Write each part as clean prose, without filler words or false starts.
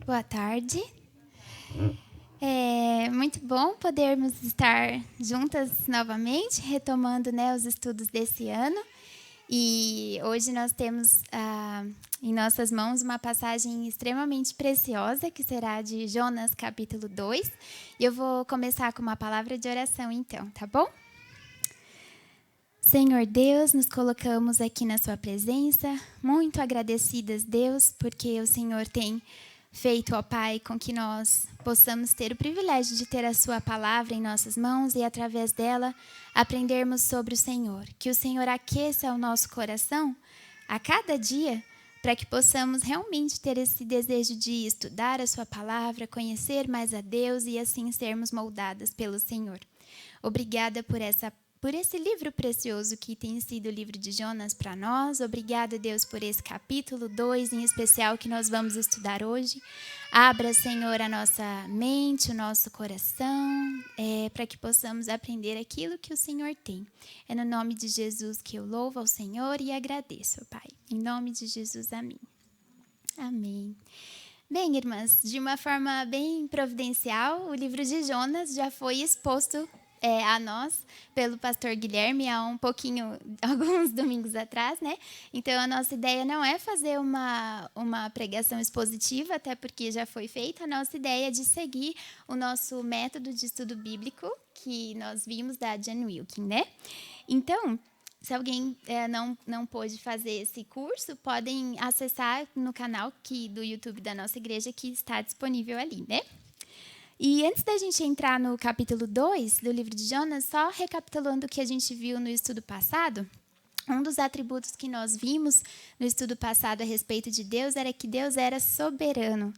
Boa tarde. É muito bom podermos estar juntas novamente, retomando, os estudos desse ano. E hoje nós temos em nossas mãos uma passagem extremamente preciosa, que será de Jonas, capítulo 2. E eu vou começar com uma palavra de oração, então, tá bom? Senhor Deus, nos colocamos aqui na sua presença, muito agradecidas, Deus, porque o Senhor tem feito, ó Pai, com que nós possamos ter o privilégio de ter a sua palavra em nossas mãos e, através dela, aprendermos sobre o Senhor. Que o Senhor aqueça o nosso coração a cada dia, para que possamos realmente ter esse desejo de estudar a sua palavra, conhecer mais a Deus e assim sermos moldadas pelo Senhor. Obrigada por esse livro precioso que tem sido o livro de Jonas para nós. Obrigada, Deus, por esse capítulo 2 em especial que nós vamos estudar hoje. Abra, Senhor, a nossa mente, o nosso coração, para que possamos aprender aquilo que o Senhor tem. É no nome de Jesus que eu louvo ao Senhor e agradeço, Pai. Em nome de Jesus, amém. Amém. Bem, irmãs, de uma forma bem providencial, o livro de Jonas já foi exposto a nós pelo pastor Guilherme há alguns domingos atrás, né? Então a nossa ideia não é fazer uma pregação expositiva, até porque já foi feita. A nossa ideia é de seguir o nosso método de estudo bíblico que nós vimos da Jan Wilkin, né? Então, se alguém não pôde fazer esse curso, podem acessar no canal do YouTube da nossa igreja, que está disponível ali, né? E antes da gente entrar no capítulo 2 do livro de Jonas, só recapitulando o que a gente viu no estudo passado, um dos atributos que nós vimos no estudo passado a respeito de Deus era que Deus era soberano.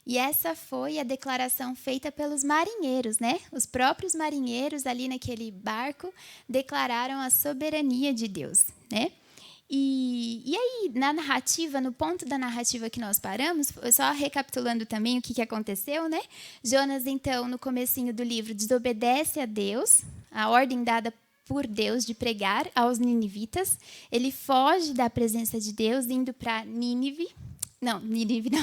E essa foi a declaração feita pelos marinheiros, né? Os próprios marinheiros ali naquele barco declararam a soberania de Deus, né? E aí, na narrativa, no ponto da narrativa que nós paramos, só recapitulando também o que aconteceu, né? Jonas, então, no comecinho do livro, desobedece a Deus, a ordem dada por Deus de pregar aos ninivitas. Ele foge da presença de Deus, indo para Nínive não,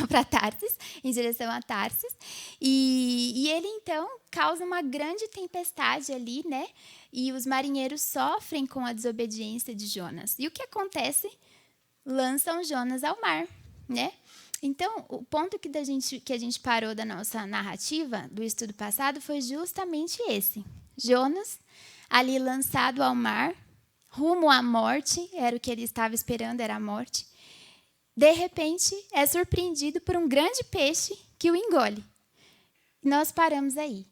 para Tarsis, em direção a Tarsis. E ele, então, causa uma grande tempestade ali, né? E os marinheiros sofrem com a desobediência de Jonas. E o que acontece? Lançam Jonas ao mar, né? Então, o ponto que a gente parou da nossa narrativa, do estudo passado, foi justamente esse. Jonas, ali lançado ao mar, rumo à morte, era o que ele estava esperando, era a morte. De repente, é surpreendido por um grande peixe que o engole. Nós paramos aí.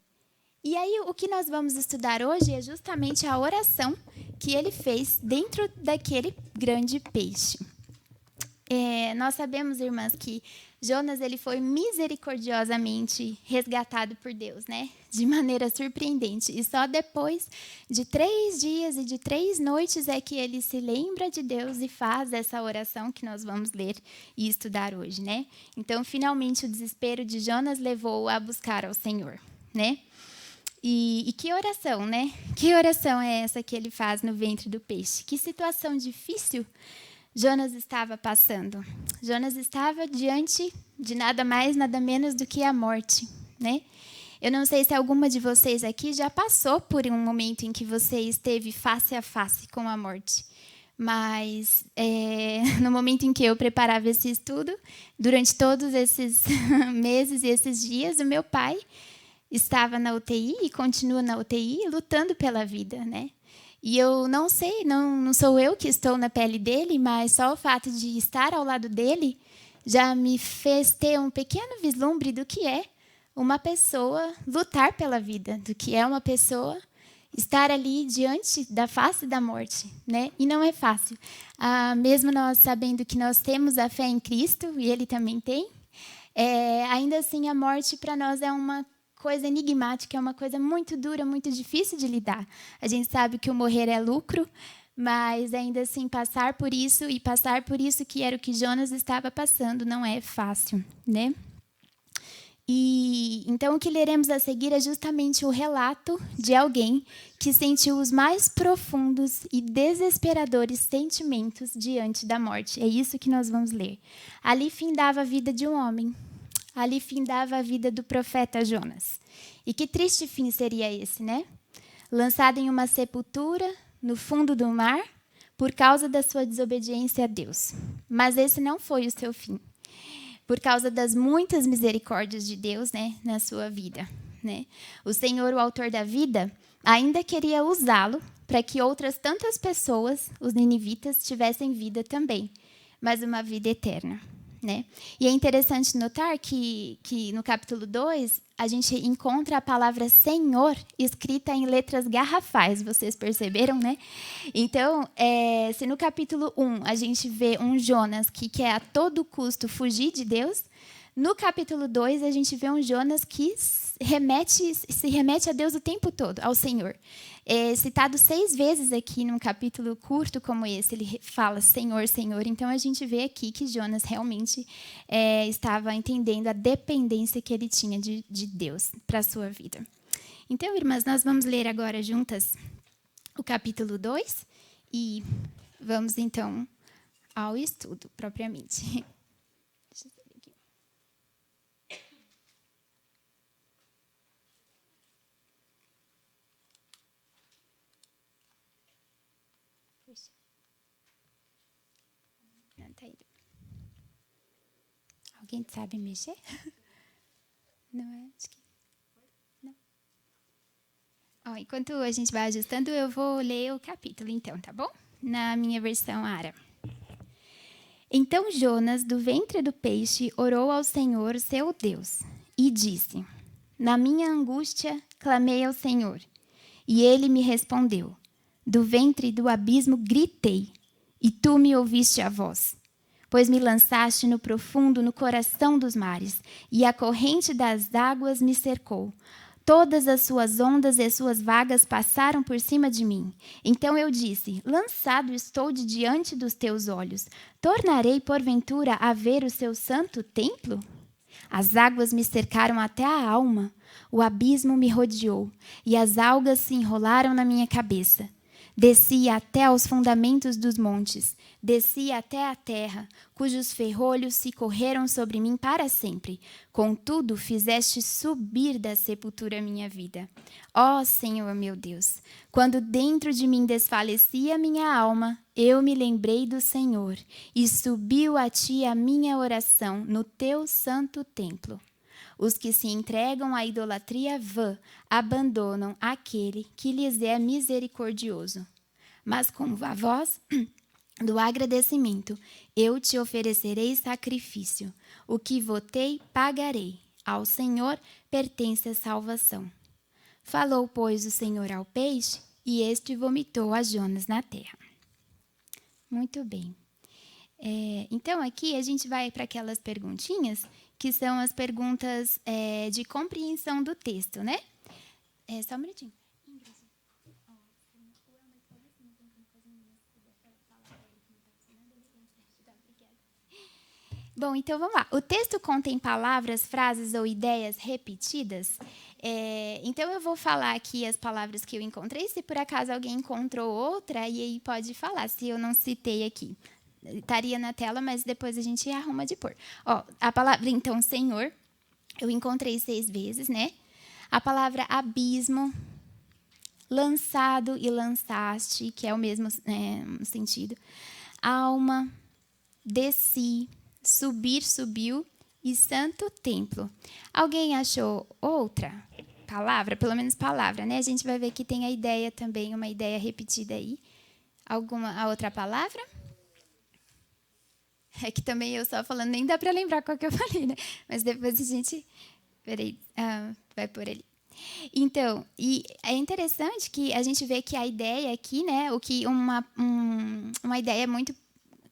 E aí, o que nós vamos estudar hoje é justamente a oração que ele fez dentro daquele grande peixe. Nós sabemos, irmãs, que Jonas ele foi misericordiosamente resgatado por Deus, né? De maneira surpreendente. E só depois de 3 dias e de 3 noites é que ele se lembra de Deus e faz essa oração que nós vamos ler e estudar hoje, né? Então, finalmente, o desespero de Jonas levou-o a buscar ao Senhor, né? E que oração, né? Que oração é essa que ele faz no ventre do peixe? Que situação difícil Jonas estava passando. Jonas estava diante de nada mais, nada menos do que a morte, né? Eu não sei se alguma de vocês aqui já passou por um momento em que você esteve face a face com a morte. Mas no momento em que eu preparava esse estudo, durante todos esses meses e esses dias, o meu pai estava na UTI e continua na UTI lutando pela vida, né? E eu não sei, não sou eu que estou na pele dele, mas só o fato de estar ao lado dele já me fez ter um pequeno vislumbre do que é uma pessoa lutar pela vida, do que é uma pessoa estar ali diante da face da morte, né? E não é fácil. Mesmo nós sabendo que nós temos a fé em Cristo, e Ele também tem, ainda assim a morte para nós é uma coisa enigmática, é uma coisa muito dura, muito difícil de lidar. A gente sabe que o morrer é lucro, mas ainda assim passar por isso que era o que Jonas estava passando não é fácil, né? E então o que leremos a seguir é justamente o relato de alguém que sentiu os mais profundos e desesperadores sentimentos diante da morte. É isso que nós vamos ler. Ali findava a vida de um homem. ali findava a vida do profeta Jonas. E que triste fim seria esse, né? Lançado em uma sepultura no fundo do mar por causa da sua desobediência a Deus. Mas esse não foi o seu fim. Por causa das muitas misericórdias de Deus, né, na sua vida, né? O Senhor, o autor da vida, ainda queria usá-lo para que outras tantas pessoas, os ninivitas, tivessem vida também, mas uma vida eterna, né? E é interessante notar que no capítulo 2, a gente encontra a palavra Senhor escrita em letras garrafais, vocês perceberam, né? Então, se no capítulo 1 a gente vê um Jonas que quer a todo custo fugir de Deus, no capítulo 2 a gente vê um Jonas que se remete a Deus o tempo todo, ao Senhor. É citado 6 vezes aqui num capítulo curto como esse, ele fala Senhor, Senhor. Então, a gente vê aqui que Jonas realmente estava entendendo a dependência que ele tinha de Deus para a sua vida. Então, irmãs, nós vamos ler agora juntas o capítulo 2 e vamos, então, ao estudo, propriamente. Deixa eu ver aqui. Puxa. Não, tá indo. Alguém sabe mexer? Não é? Acho que não. Ó, enquanto a gente vai ajustando, eu vou ler o capítulo, então, tá bom? Na minha versão Ara. Então Jonas, do ventre do peixe, orou ao Senhor, seu Deus, e disse: Na minha angústia, clamei ao Senhor, e ele me respondeu. Do ventre do abismo gritei, e tu me ouviste a voz. Pois me lançaste no profundo, no coração dos mares, e a corrente das águas me cercou. Todas as suas ondas e as suas vagas passaram por cima de mim. Então eu disse: Lançado estou de diante dos teus olhos. Tornarei, porventura, a ver o seu santo templo? As águas me cercaram até a alma. O abismo me rodeou, e as algas se enrolaram na minha cabeça. Desci até aos fundamentos dos montes, desci até a terra, cujos ferrolhos se correram sobre mim para sempre. Contudo, fizeste subir da sepultura minha vida. Ó Senhor meu Deus, quando dentro de mim desfalecia minha alma, eu me lembrei do Senhor, e subiu a ti a minha oração no teu santo templo. Os que se entregam à idolatria vã abandonam aquele que lhes é misericordioso. Mas com a voz do agradecimento, eu te oferecerei sacrifício. O que votei, pagarei. Ao Senhor pertence a salvação. Falou, pois, o Senhor ao peixe, e este vomitou a Jonas na terra. Muito bem. Então, aqui a gente vai para aquelas perguntinhas que são as perguntas de compreensão do texto, né? Só um minutinho. Bom, então vamos lá. O texto contém palavras, frases ou ideias repetidas. Então eu vou falar aqui as palavras que eu encontrei. Se por acaso alguém encontrou outra, e aí pode falar, se eu não citei aqui. Estaria na tela, mas depois a gente arruma de pôr. Ó, a palavra, então, Senhor, eu encontrei 6 vezes, né? A palavra abismo, lançado e lançaste, que é o mesmo sentido. Alma, desci, subir, subiu e santo templo. Alguém achou outra palavra? Pelo menos palavra, né? A gente vai ver que tem a ideia também, uma ideia repetida aí. A outra palavra? É que também eu só falando, nem dá para lembrar qual que eu falei, né? Mas depois a gente vai por ali. Então, e é interessante que a gente vê que a ideia aqui, né? Uma ideia muito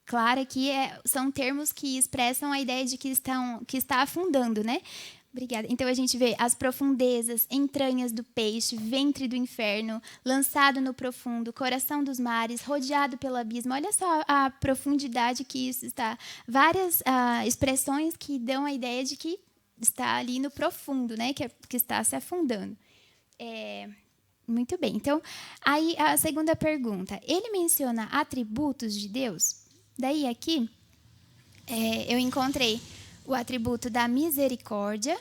clara aqui são termos que expressam a ideia de que está afundando, né? Obrigada. Então, a gente vê as profundezas, entranhas do peixe, ventre do inferno, lançado no profundo, coração dos mares, rodeado pelo abismo. Olha só a profundidade que isso está. Várias expressões que dão a ideia de que está ali no profundo, né? Que está se afundando. Muito bem. Então, aí a segunda pergunta. Ele menciona atributos de Deus? Daí, aqui, eu encontrei o atributo da misericórdia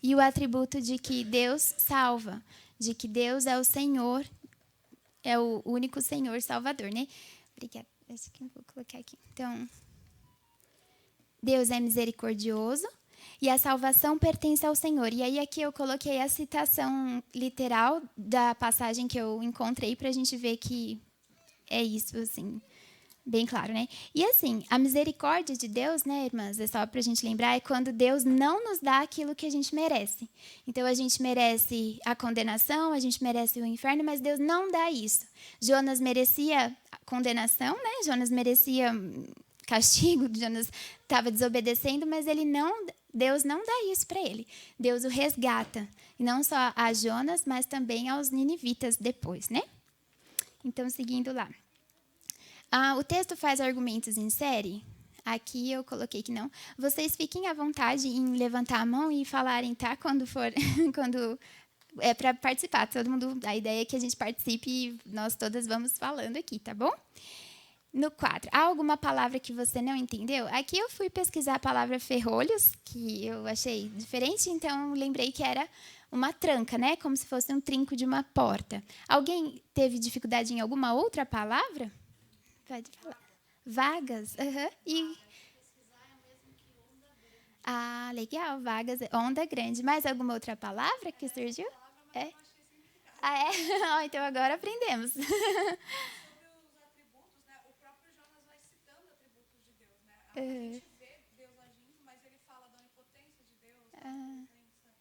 e o atributo de que Deus salva, de que Deus é o Senhor, é o único Senhor Salvador, né? Obrigada. Acho que eu vou colocar aqui. Então, Deus é misericordioso e a salvação pertence ao Senhor. E aí aqui eu coloquei a citação literal da passagem que eu encontrei para a gente ver que é isso, assim, bem claro, né? E assim, a misericórdia de Deus, né, irmãs, é só para a gente lembrar, é quando Deus não nos dá aquilo que a gente merece. Então, a gente merece a condenação, a gente merece o inferno, mas Deus não dá isso. Jonas merecia condenação, né? Jonas merecia castigo, Jonas estava desobedecendo, mas Deus não dá isso para ele. Deus o resgata, e não só a Jonas, mas também aos ninivitas depois, né? Então, seguindo lá. O texto faz argumentos em série. Aqui eu coloquei que não. Vocês fiquem à vontade em levantar a mão e falarem, tá? Quando for, quando é para participar. Todo mundo, a ideia é que a gente participe e nós todas vamos falando aqui, tá bom? No quadro, há alguma palavra que você não entendeu? Aqui eu fui pesquisar a palavra ferrolhos, que eu achei diferente, então lembrei que era uma tranca, né? Como se fosse um trinco de uma porta. Alguém teve dificuldade em alguma outra palavra? Pode falar. Vagas. E... legal. Vagas. Onda grande. Mais alguma outra palavra que surgiu? É? É? Então agora aprendemos. A gente vê Deus agindo, mas ele fala da onipotência de Deus, da onipotência.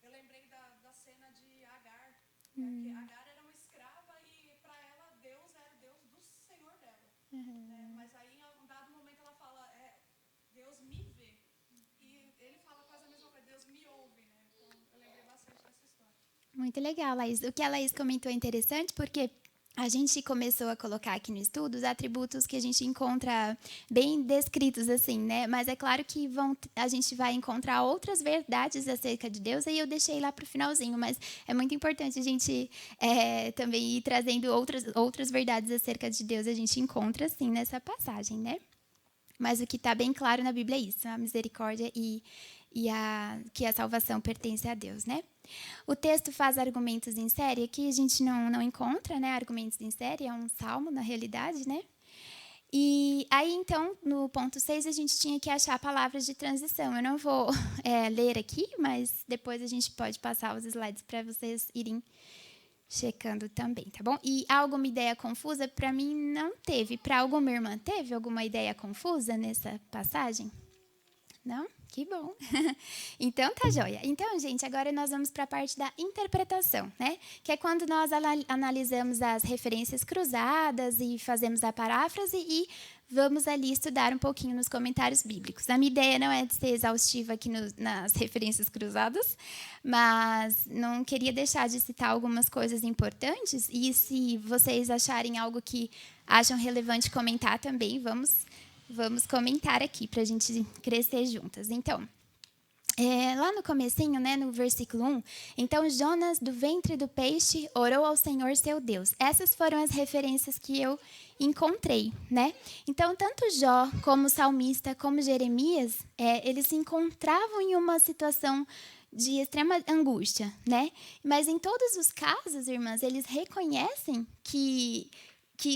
Eu lembrei da cena de Agar, que Agar era uma escrava e para ela Deus era Deus do Senhor dela. Mas aí em um dado momento ela fala, Deus me vê. E ele fala quase a mesma coisa, Deus me ouve, né? Então eu lembrei bastante dessa história. Muito legal, Laís. O que a Laís comentou é interessante porque a gente começou a colocar aqui no estudo os atributos que a gente encontra bem descritos, assim, né? Mas é claro que a gente vai encontrar outras verdades acerca de Deus, aí eu deixei lá para o finalzinho, mas é muito importante a gente também ir trazendo outras verdades acerca de Deus, a gente encontra, assim, nessa passagem, né? Mas o que está bem claro na Bíblia é isso, a misericórdia e que a salvação pertence a Deus, né? O texto faz argumentos em série, aqui a gente não encontra, né, argumentos em série, é um salmo, na realidade, né? E aí, então, no ponto 6, a gente tinha que achar palavras de transição. Eu não vou ler aqui, mas depois a gente pode passar os slides para vocês irem checando também, tá bom? E alguma ideia confusa? Para mim, não teve. Para alguma irmã, teve alguma ideia confusa nessa passagem? Não? Que bom. Então, tá joia. Então, gente, agora nós vamos para a parte da interpretação, né? Que é quando nós analisamos as referências cruzadas e fazemos a paráfrase e vamos ali estudar um pouquinho nos comentários bíblicos. A minha ideia não é de ser exaustiva aqui nas referências cruzadas, mas não queria deixar de citar algumas coisas importantes e se vocês acharem algo que acham relevante comentar também, vamos comentar aqui para a gente crescer juntas. Então, lá no comecinho, né, no versículo 1, então Jonas, do ventre do peixe, orou ao Senhor seu Deus. Essas foram as referências que eu encontrei, né? Então, tanto Jó, como o salmista, como Jeremias, eles se encontravam em uma situação de extrema angústia, né? Mas em todos os casos, irmãs, eles reconhecem que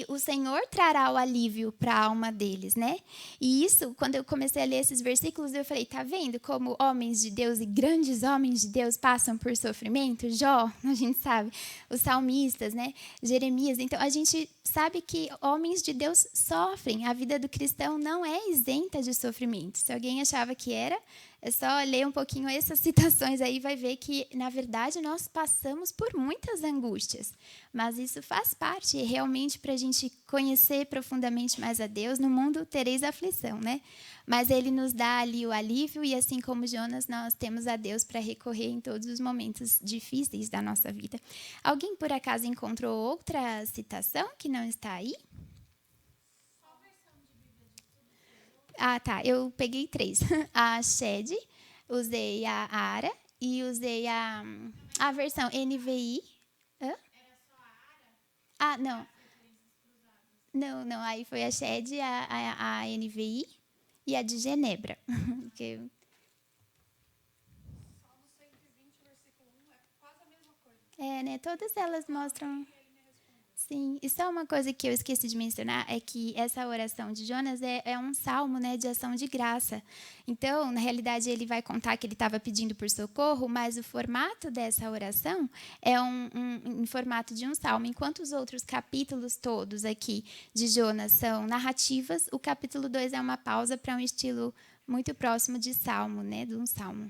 o Senhor trará o alívio para a alma deles, né? E isso, quando eu comecei a ler esses versículos, eu falei, tá vendo como homens de Deus e grandes homens de Deus passam por sofrimento? Jó, a gente sabe, os salmistas, né? Jeremias. Então, a gente sabe que homens de Deus sofrem. A vida do cristão não é isenta de sofrimento. Se alguém achava que era, é só ler um pouquinho essas citações aí, vai ver que, na verdade, nós passamos por muitas angústias. Mas isso faz parte, realmente, para a gente conhecer profundamente mais a Deus. No mundo tereis aflição, né? Mas Ele nos dá ali o alívio e, assim como Jonas, nós temos a Deus para recorrer em todos os momentos difíceis da nossa vida. Alguém, por acaso, encontrou outra citação que não está aí? Tá. Eu peguei 3. A Shed, usei a Ara e usei a versão NVI. Hã? Não. Não. Aí foi a Shed, a NVI e a de Genebra. Que... Salmo 120, versículo 1, é quase a mesma coisa. né? Todas elas mostram... Ele me respondeu. Sim, e só uma coisa que eu esqueci de mencionar é que essa oração de Jonas é um salmo, né, de ação de graça. Então, na realidade, ele vai contar que ele estava pedindo por socorro, mas o formato dessa oração é em formato de um salmo. Enquanto os outros capítulos todos aqui de Jonas são narrativas, o capítulo 2 é uma pausa para um estilo muito próximo de salmo, né, de um salmo.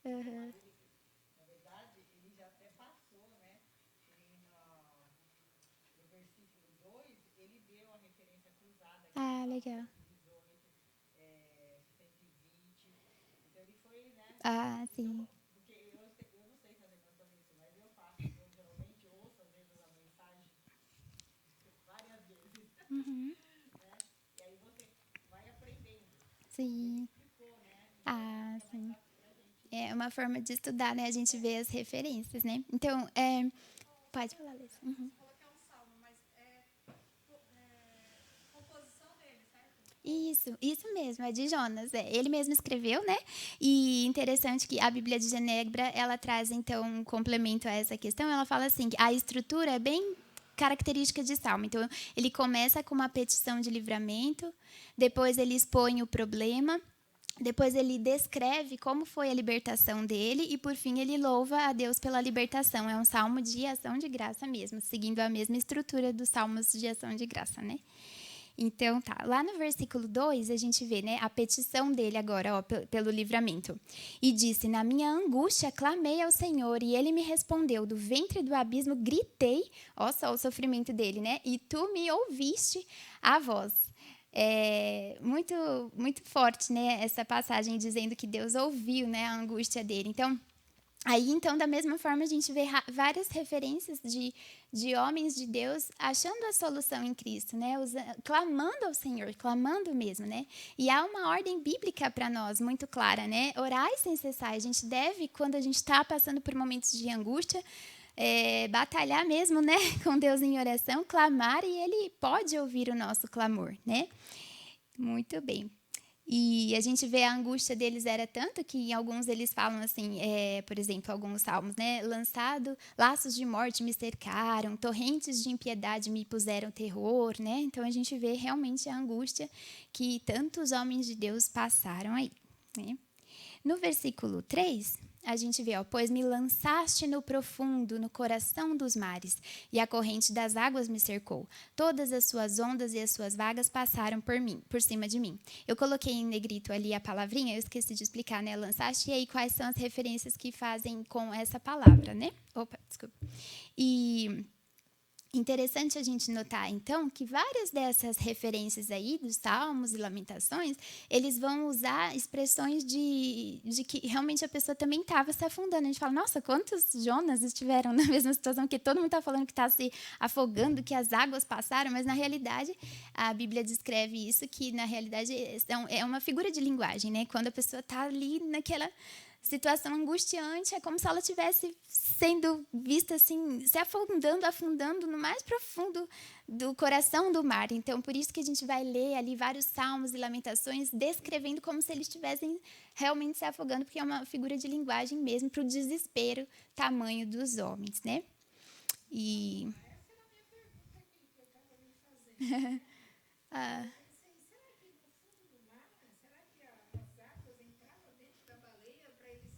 Uhum. Na verdade, ele já até passou, né? No versículo 2, ele deu a referência cruzada, que Ah, fala legal. 118, 120. Então ele foi, né? Ah, Então, sim. porque eu não sei se as irmãs fazem isso, mas eu faço. Eu geralmente ouço, às vezes, a mensagem várias vezes, Uhum. né? E aí você vai aprendendo. E ele Sim. explicou, né? Então Ah, fica mais sim. fácil pra gente. É uma forma de estudar, né? A gente vê as referências, né? Então, pode falar, Liz. Uhum. Você falou que é um salmo, mas é composição dele, certo? Isso mesmo, é de Jonas. Ele mesmo escreveu, né? E interessante que a Bíblia de Genebra, ela traz, então, um complemento a essa questão. Ela fala assim, que a estrutura é bem característica de Salmo. Então, ele começa com uma petição de livramento, depois ele expõe o problema, depois ele descreve como foi a libertação dele e, por fim, ele louva a Deus pela libertação. É um salmo de ação de graça mesmo, seguindo a mesma estrutura dos salmos de ação de graça, né? Então, tá. Lá no versículo 2, a gente vê, né, a petição dele agora, ó, pelo livramento. E disse: Na minha angústia clamei ao Senhor, e ele me respondeu. Do ventre do abismo gritei, ó só o sofrimento dele, né? E tu me ouviste a voz. É muito, muito forte, né, essa passagem dizendo que Deus ouviu, né, a angústia dele. Então, aí, então, da mesma forma, a gente vê várias referências de homens de Deus achando a solução em Cristo, né? Clamando ao Senhor, clamando mesmo, né? E há uma ordem bíblica para nós muito clara, né? Orai sem cessar. A gente deve, quando a gente está passando por momentos de angústia, batalhar mesmo, né? Com Deus em oração, clamar e Ele pode ouvir o nosso clamor, né? Muito bem. E a gente vê a angústia deles era tanto que em alguns eles falam assim, por exemplo, alguns salmos, né? Lançado, laços de morte me cercaram, torrentes de impiedade me puseram terror, né? Então a gente vê realmente a angústia que tantos homens de Deus passaram aí, né? No versículo 3, a gente vê, ó, pois me lançaste no profundo, no coração dos mares, e a corrente das águas me cercou. Todas as suas ondas e as suas vagas passaram por cima de mim. Eu coloquei em negrito ali a palavrinha, eu esqueci de explicar, né? Lançaste, e aí quais são as referências que fazem com essa palavra, né? Opa, desculpa. E interessante a gente notar, então, que várias dessas referências aí dos Salmos e Lamentações, eles vão usar expressões de que realmente a pessoa também estava se afundando. A gente fala, nossa, quantos Jonas estiveram na mesma situação, que todo mundo está falando que está se afogando, que as águas passaram, mas na realidade a Bíblia descreve isso, que na realidade é uma figura de linguagem, né? Quando a pessoa está ali naquela situação angustiante, é como se ela estivesse sendo vista assim, se afundando no mais profundo do coração do mar. Então, por isso que a gente vai ler ali vários salmos e lamentações descrevendo como se eles estivessem realmente se afogando, porque é uma figura de linguagem mesmo para o desespero tamanho dos homens, né? E Essa era a minha pergunta aqui que eu estava me fazendo. Eu pensei, será que no fundo do mar, será que as águas entravam dentro da baleia para ele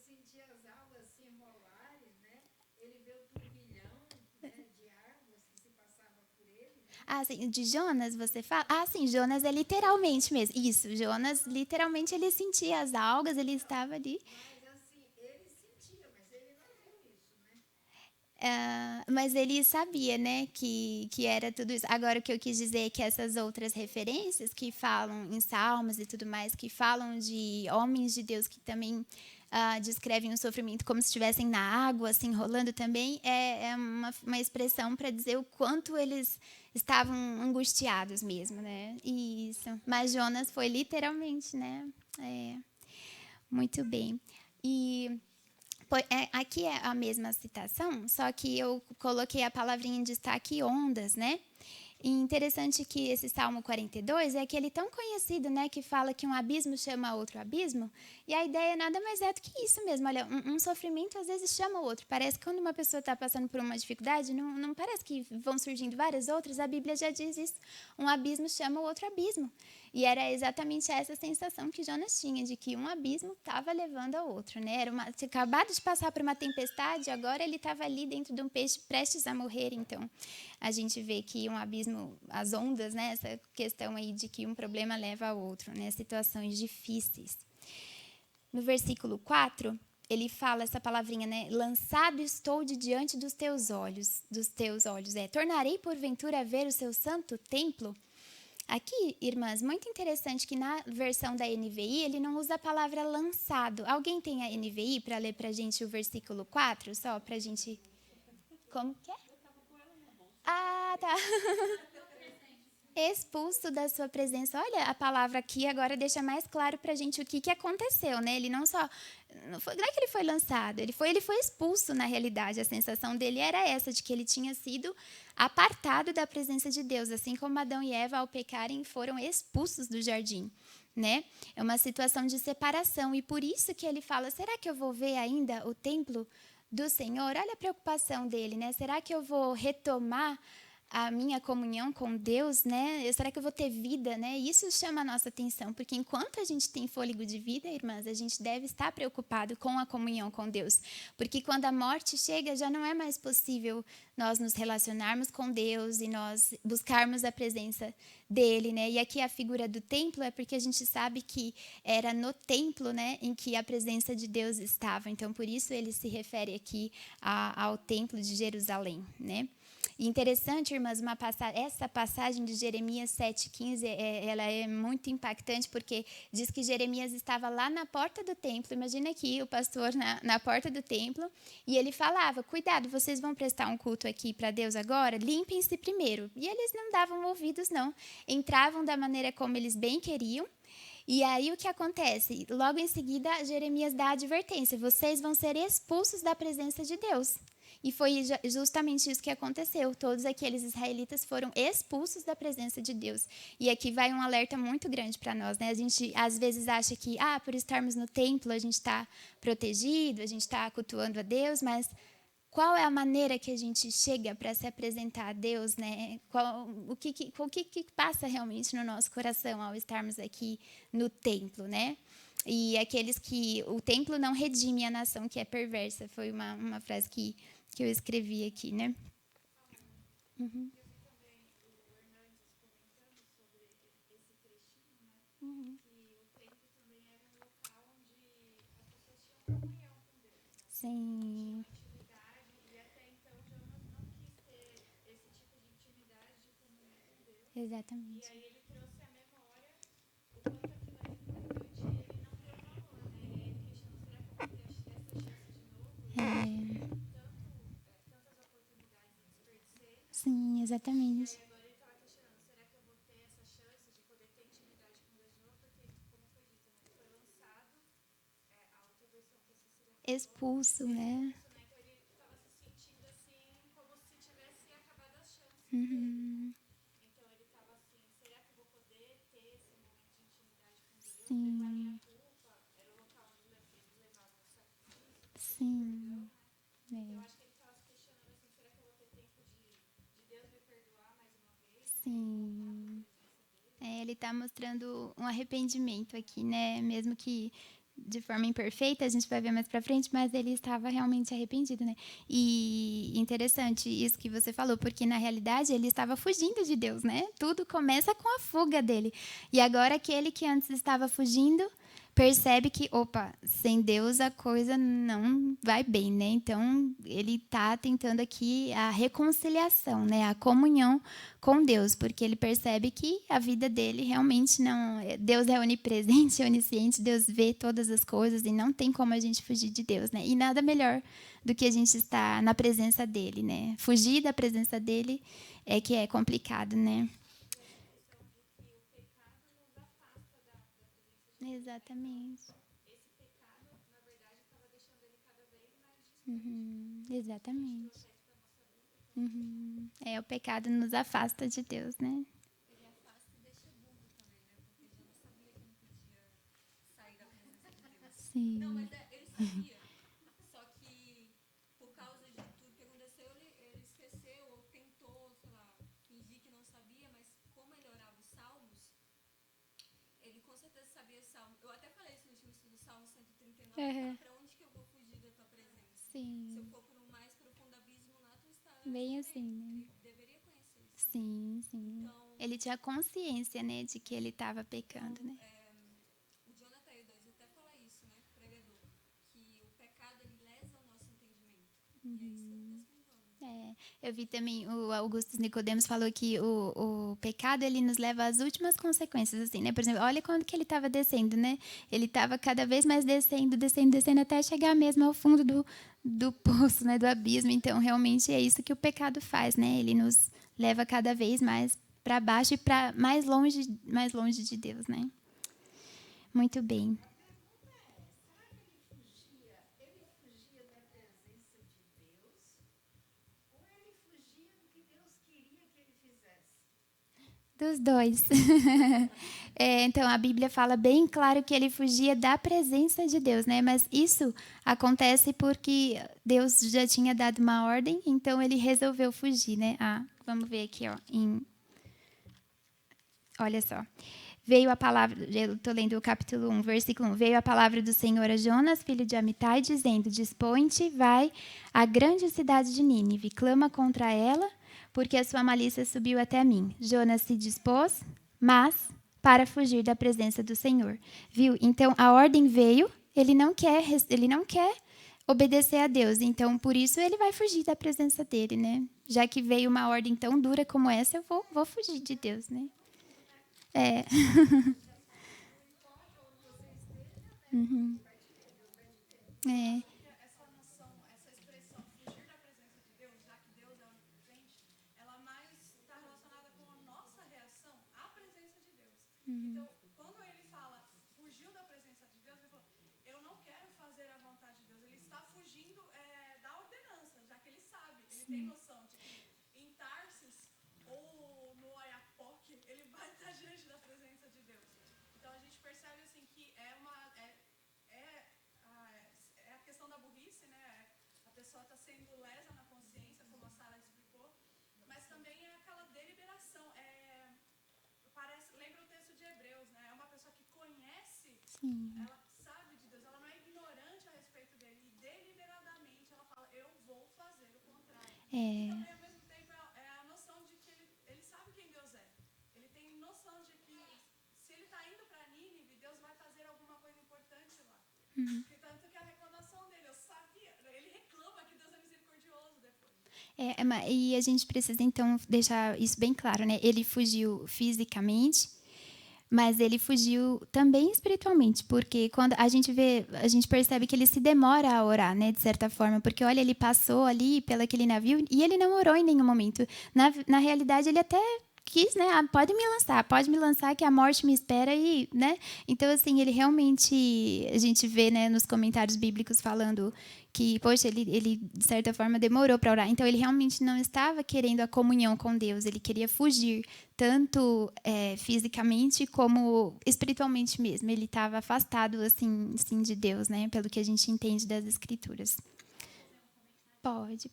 sentir as águas se enrolarem, né? Ele vê o turbilhão, né, de águas que se passava por ele, né? sim, de Jonas você fala? Sim, Jonas é literalmente mesmo. Isso, Jonas literalmente ele sentia as algas, ele estava ali. Mas assim, ele sentia, mas ele não viu isso, né? Mas ele sabia, né, que era tudo isso. Agora, o que eu quis dizer é que essas outras referências que falam em salmos e tudo mais, que falam de homens de Deus que também descrevem o sofrimento como se estivessem na água, se enrolando também, é uma expressão para dizer o quanto eles estavam angustiados mesmo, né? Isso. Mas Jonas foi literalmente, né? Muito bem. E Aqui é a mesma citação, só que eu coloquei a palavrinha em destaque ondas, né? E interessante que esse Salmo 42 é aquele tão conhecido, né, que fala que um abismo chama outro abismo, e a ideia nada mais é do que isso mesmo. Olha, um sofrimento às vezes chama o outro. Parece que quando uma pessoa está passando por uma dificuldade, não parece que vão surgindo várias outras? A Bíblia já diz isso. Um abismo chama o outro abismo. E era exatamente essa sensação que Jonas tinha, de que um abismo estava levando ao outro, né? Tinha acabado de passar por uma tempestade, agora ele estava ali dentro de um peixe prestes a morrer. Então, a gente vê que um abismo, as ondas, né? Essa questão aí de que um problema leva ao outro, né? Situações difíceis. No versículo 4, ele fala essa palavrinha, né? Lançado estou de diante dos teus olhos. Tornarei porventura a ver o seu santo templo? Aqui, irmãs, muito interessante que na versão da NVI ele não usa a palavra lançado. Alguém tem a NVI para ler para a gente o versículo 4? Só para a gente... Como que é? Ah, tá. Expulso da sua presença. Olha, a palavra aqui agora deixa mais claro para a gente o que aconteceu, né? Ele não só... Não é que ele foi lançado, ele foi expulso, na realidade. A sensação dele era essa, de que ele tinha sido apartado da presença de Deus, assim como Adão e Eva, ao pecarem, foram expulsos do jardim, né? É uma situação de separação, e por isso que ele fala, será que eu vou ver ainda o templo do Senhor? Olha a preocupação dele, né? Será que eu vou retomar a minha comunhão com Deus, né? Será que eu vou ter vida, né? Isso chama a nossa atenção, porque enquanto a gente tem fôlego de vida, irmãs, a gente deve estar preocupado com a comunhão com Deus, porque quando a morte chega, já não é mais possível nós nos relacionarmos com Deus e nós buscarmos a presença dele, né? E aqui a figura do templo é porque a gente sabe que era no templo, né, em que a presença de Deus estava. Então, por isso ele se refere aqui ao templo de Jerusalém, né? E interessante, irmãs, essa passagem de Jeremias 7,15, ela é muito impactante, porque diz que Jeremias estava lá na porta do templo. Imagina aqui o pastor na porta do templo, e ele falava, cuidado, vocês vão prestar um culto aqui para Deus agora? Limpem-se primeiro. E eles não davam ouvidos, não. Entravam da maneira como eles bem queriam. E aí o que acontece? Logo em seguida, Jeremias dá a advertência, vocês vão ser expulsos da presença de Deus. E foi justamente isso que aconteceu. Todos aqueles israelitas foram expulsos da presença de Deus. E aqui vai um alerta muito grande para nós, né? A gente às vezes acha que, por estarmos no templo, a gente está protegido, a gente está cultuando a Deus, mas qual é a maneira que a gente chega para se apresentar a Deus, né? O que passa realmente no nosso coração ao estarmos aqui no templo, né? E aqueles que... O templo não redime a nação que é perversa. Foi uma frase que eu escrevi aqui, né? Uhum. Uhum. Sim. Exatamente. E aí ele trouxe à memória o quanto aquilo era importante e ele não deu valor, né? E aí ele questionou, será que eu vou ter essa chance de novo? Tantas oportunidades eu desperdicei. Sim, exatamente. E aí agora ele estava questionando, será que eu vou ter essa chance de poder ter intimidade com Deus de novo? Porque, como foi dito, né? Ele foi lançado, a outra versão que a Cecília falou. Expulso, né? Isso, né? Então ele estava se sentindo assim, como se tivesse acabado as chances dele. Uhum. Então ele estava assim, será que eu vou poder ter esse momento de intimidade com Deus? Sim. Levar minha culpa, era o local onde eles levavam o sacrifício, Sim. perdão, né? Eu acho que ele estava se questionando assim, será que eu vou ter tempo de Deus me perdoar mais uma vez? Sim. Ele está mostrando um arrependimento aqui, né? Mesmo que de forma imperfeita, a gente vai ver mais para frente, mas ele estava realmente arrependido, né? E interessante isso que você falou, porque na realidade ele estava fugindo de Deus, né? Tudo começa com a fuga dele. E agora aquele que antes estava fugindo percebe que, opa, sem Deus a coisa não vai bem, né? Então, ele está tentando aqui a reconciliação, né? A comunhão com Deus, porque ele percebe que a vida dele realmente não... Deus é onipresente, onisciente, Deus vê todas as coisas e não tem como a gente fugir de Deus, né? E nada melhor do que a gente estar na presença dele, né? Fugir da presença dele é que é complicado, né? Exatamente. Esse pecado, na verdade, estava deixando ele cada vez Exatamente. É, o pecado nos afasta de Deus, né? Ele afasta e deixa burro também, né? Porque já não sabia que não podia sair da presença de Deus. Não, Sim. mas ele sabia. Só que por causa de tudo que aconteceu, ele esqueceu ou tentou, sei lá, fingir que não sabia, mas como ele orava os salmos, ele com certeza sabia salmo. Eu até falei isso no último estudo, Salmo 139, ele fala, Uhum. pra onde que eu vou fugir da tua presença? Se eu Sim. for pro mais profundo abismo, lá tu estarás Bem também. assim, né? Ele deveria conhecer isso também. Sim, sim. Então, Ele tinha consciência, né, de que ele estava pecando, né? o Jonathan Edwards até fala isso, né, pregador, que o pecado ele lesa o nosso entendimento. E é isso que acontece com o Jonathan. Eu vi também, o Augusto Nicodemos falou que o pecado, ele nos leva às últimas consequências, assim, né? Por exemplo, olha quando que ele estava descendo, né? Ele estava cada vez mais descendo, descendo, descendo, até chegar mesmo ao fundo do poço, né? Do abismo. Então, realmente, é isso que o pecado faz, né? Ele nos leva cada vez mais para baixo e para mais longe de Deus, né? Muito bem. A pergunta é: será que ele fugia da presença de Deus ou ele fugia do que Deus queria que ele fizesse? Dos dois. Então, a Bíblia fala bem claro que ele fugia da presença de Deus, né? Mas isso acontece porque Deus já tinha dado uma ordem, então ele resolveu fugir, né? Vamos ver aqui, ó. Olha só. Veio a palavra, eu estou lendo o capítulo 1, versículo 1. Veio a palavra do Senhor a Jonas, filho de Amitai, dizendo: Dispõe-te, vai à grande cidade de Nínive, clama contra ela, porque a sua malícia subiu até mim. Jonas se dispôs, mas para fugir da presença do Senhor. Viu? Então a ordem veio, ele não quer obedecer a Deus, então por isso ele vai fugir da presença dele, né? Já que veio uma ordem tão dura como essa, eu vou fugir de Deus, né? É. Não importa onde você esteja, né? Ele vai te ver, Deus vai te ver. Eu É. acho que essa noção, essa expressão fugir da presença de Deus, já que Deus é onipresente, ela mais está relacionada com a nossa reação à presença de Deus. Então, quando ele fala fugiu da presença de Deus, ele falou: eu não quero fazer a vontade de Deus. Ele está fugindo da ordenança, já que ele sabe, ele tem noção de que em Tarsis ou no Oiapoque ele vai estar diante da presença de Deus. Então a gente percebe assim que é a questão da burrice, né? A pessoa está sendo lesa na consciência, como a Sara explicou, mas também é aquela deliberação. Lembra o texto de Hebreus, né? É uma pessoa que conhece, ela sabe de Deus, ela não é ignorante a respeito dele, e deliberadamente ela fala: eu vou fazer o contrário. E também, ao mesmo tempo, é a noção de que ele sabe quem Deus é. Ele tem noção de que se ele está indo para Nínive, Deus vai fazer alguma coisa importante lá. Porque tanto que a reclamação dele, eu sabia, ele reclama que Deus é misericordioso depois. E a gente precisa, então, deixar isso bem claro, né? Ele fugiu fisicamente, mas ele fugiu também espiritualmente, porque quando a gente vê, a gente percebe que ele se demora a orar, né, de certa forma, porque olha, ele passou ali pelo aquele navio e ele não orou em nenhum momento. Na realidade, ele até quis, né, pode me lançar que a morte me espera e, né? Então assim, ele realmente, a gente vê, né, nos comentários bíblicos falando que, poxa, ele de certa forma demorou para orar. Então ele realmente não estava querendo a comunhão com Deus, ele queria fugir tanto fisicamente como espiritualmente mesmo. Ele estava afastado assim de Deus, né? Pelo que a gente entende das Escrituras. Pode.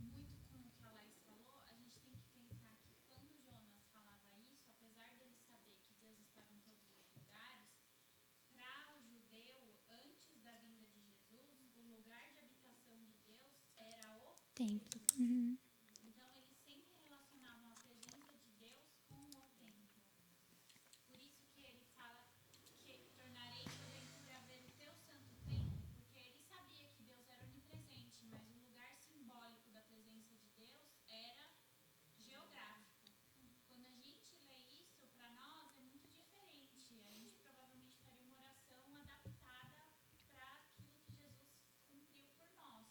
Muito com o que a Laís falou, a gente tem que pensar que quando Jonas falava isso, apesar dele saber que Deus estava em todos os lugares, para o judeu, antes da vinda de Jesus, o lugar de habitação de Deus era o Templo. templo. Então, eles sempre relacionavam a presença de Deus com o templo. Por isso que ele fala que tornarei porventura a ver o teu santo templo, porque ele sabia que Deus era onipresente, mas o lugar simbólico da presença de Deus era geográfico. Quando a gente lê isso, para nós é muito diferente. A gente provavelmente faria uma oração adaptada para aquilo que Jesus cumpriu por nós.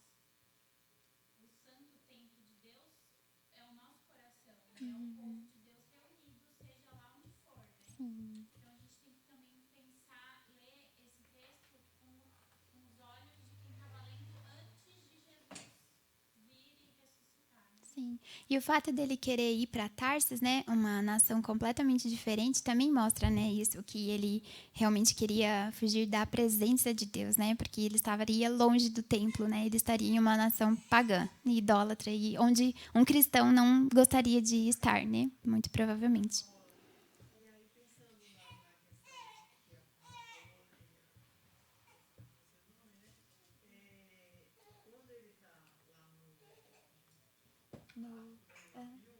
O santo templo de Deus é o nosso coração, é o povo de Deus reunido, seja lá onde for, né? Então a gente tem que também pensar, ler esse texto com os olhos de Sim. E o fato dele querer ir para Tarsis, né, uma nação completamente diferente, também mostra, né, isso, que ele realmente queria fugir da presença de Deus, né, porque ele estaria longe do templo, né, ele estaria em uma nação pagã, idólatra, e onde um cristão não gostaria de estar, né, muito provavelmente. E aí, pensando na questão que quando ele está lá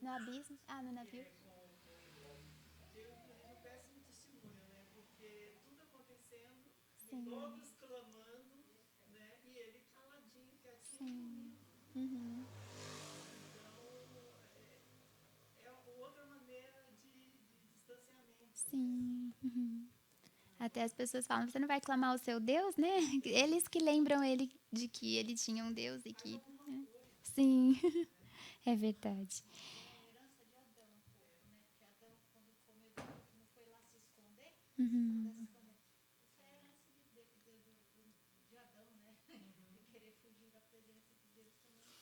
No abismo? No navio. Deus ali no péssimo testemunho, né? Porque tudo acontecendo, Sim. todos clamando, né? E ele caladinho, quietinho, Sim. dormindo. Uhum. Então, outra maneira de distanciamento. Sim. Uhum. Até as pessoas falam, você não vai clamar ao seu Deus, né? Eles que lembram ele de que ele tinha um Deus e que... Sim, é verdade. Herança de Adão um pouco, né? Porque Adão, quando comeu, não foi lá se esconder. Uhum. Isso é herança de Adão, né? De querer fugir da presença de Deus também.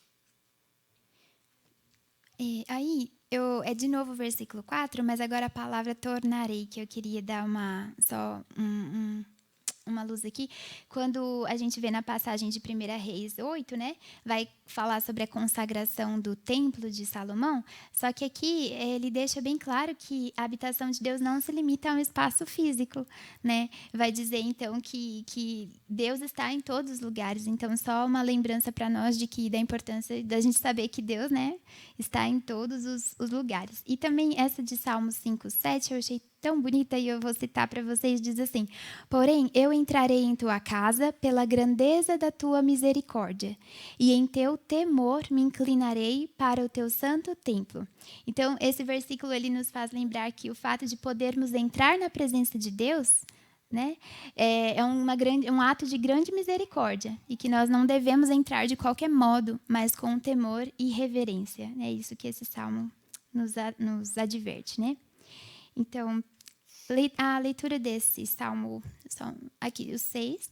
Aí, é de novo o versículo 4, mas agora a palavra tornarei, que eu queria dar uma luz aqui. Quando a gente vê na passagem de 1 Reis 8, né, vai falar sobre a consagração do templo de Salomão, só que aqui ele deixa bem claro que a habitação de Deus não se limita a um espaço físico, né? Vai dizer, então, que Deus está em todos os lugares. Então, só uma lembrança para nós da importância da gente saber que Deus, né, está em todos os lugares. E também essa de Salmos 5:7 eu achei tão bonita e eu vou citar para vocês, diz assim: porém, eu entrarei em tua casa pela grandeza da tua misericórdia, e em teu temor me inclinarei para o teu santo templo. Então, esse versículo ele nos faz lembrar que o fato de podermos entrar na presença de Deus, né, é um ato de grande misericórdia, e que nós não devemos entrar de qualquer modo, mas com temor e reverência. É isso que esse salmo nos adverte, né? Então, a leitura desse salmo, aqui, o 6.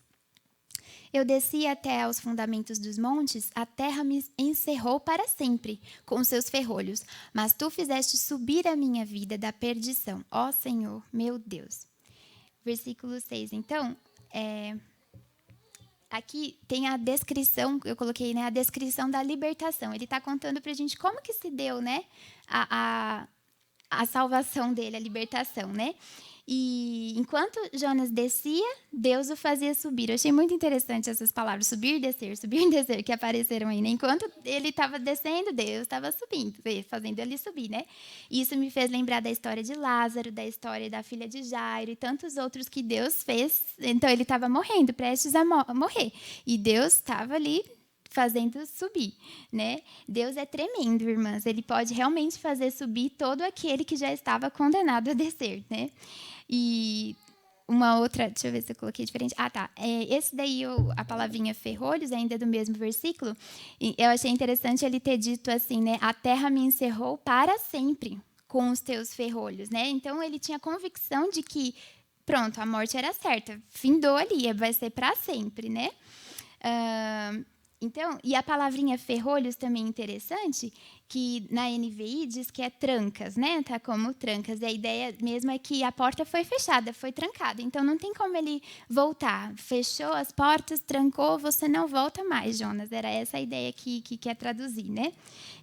Eu desci até aos fundamentos dos montes, a terra me encerrou para sempre com seus ferrolhos, mas tu fizeste subir a minha vida da perdição, ó Senhor, meu Deus. Versículo 6, então, aqui tem a descrição, eu coloquei, né, a descrição da libertação. Ele está contando para a gente como que se deu, né, a salvação dele, a libertação, né? E enquanto Jonas descia, Deus o fazia subir. Eu achei muito interessante essas palavras, subir e descer, que apareceram aí, né? Enquanto ele estava descendo, Deus estava subindo, fazendo ele subir, né? E isso me fez lembrar da história de Lázaro, da história da filha de Jairo e tantos outros que Deus fez. Então, ele estava morrendo, prestes a morrer. E Deus estava ali fazendo subir, né? Deus é tremendo, irmãs. Ele pode realmente fazer subir todo aquele que já estava condenado a descer, né? E uma outra, deixa eu ver se eu coloquei diferente. Tá. Esse daí, a palavrinha ferrolhos, ainda do mesmo versículo, eu achei interessante ele ter dito assim, né? A terra me encerrou para sempre com os teus ferrolhos, né? Então, ele tinha convicção de que, pronto, a morte era certa, findou ali, vai ser para sempre, né? Então, e a palavrinha ferrolhos também é interessante, que na NVI diz que é trancas, né? Tá como trancas. E a ideia mesmo é que a porta foi fechada, foi trancada. Então, não tem como ele voltar. Fechou as portas, trancou, você não volta mais, Jonas. Era essa a ideia que quer traduzir, né?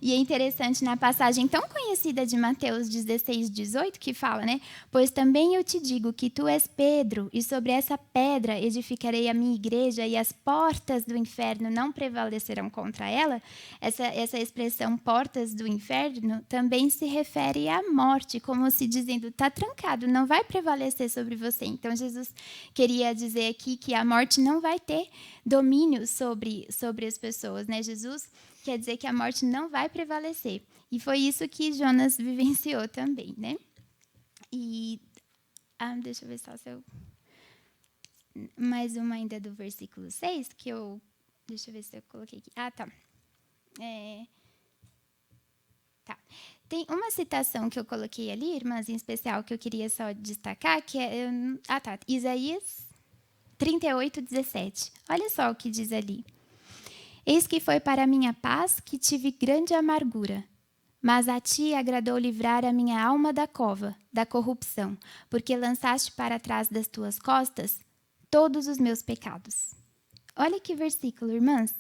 E é interessante na passagem tão conhecida de Mateus 16:18, que fala, né? Pois também eu te digo que tu és Pedro, e sobre essa pedra edificarei a minha igreja, e as portas do inferno não prevalecerão contra ela. Essa expressão portas do inferno também se refere à morte, como se dizendo, está trancado, não vai prevalecer sobre você. Então, Jesus queria dizer aqui que a morte não vai ter domínio sobre as pessoas, né? Jesus quer dizer que a morte não vai prevalecer. E foi isso que Jonas vivenciou também, né? E deixa eu ver só se eu... Mais uma ainda do versículo 6, que eu... Deixa eu ver se eu coloquei aqui. Tá. Tá. Tem uma citação que eu coloquei ali, irmãs, em especial, que eu queria só destacar, que é... tá. Isaías 38:17. Olha só o que diz ali. Eis que foi para a minha paz que tive grande amargura. Mas a ti agradou livrar a minha alma da cova, da corrupção, porque lançaste para trás das tuas costas todos os meus pecados. Olha que versículo, irmãs.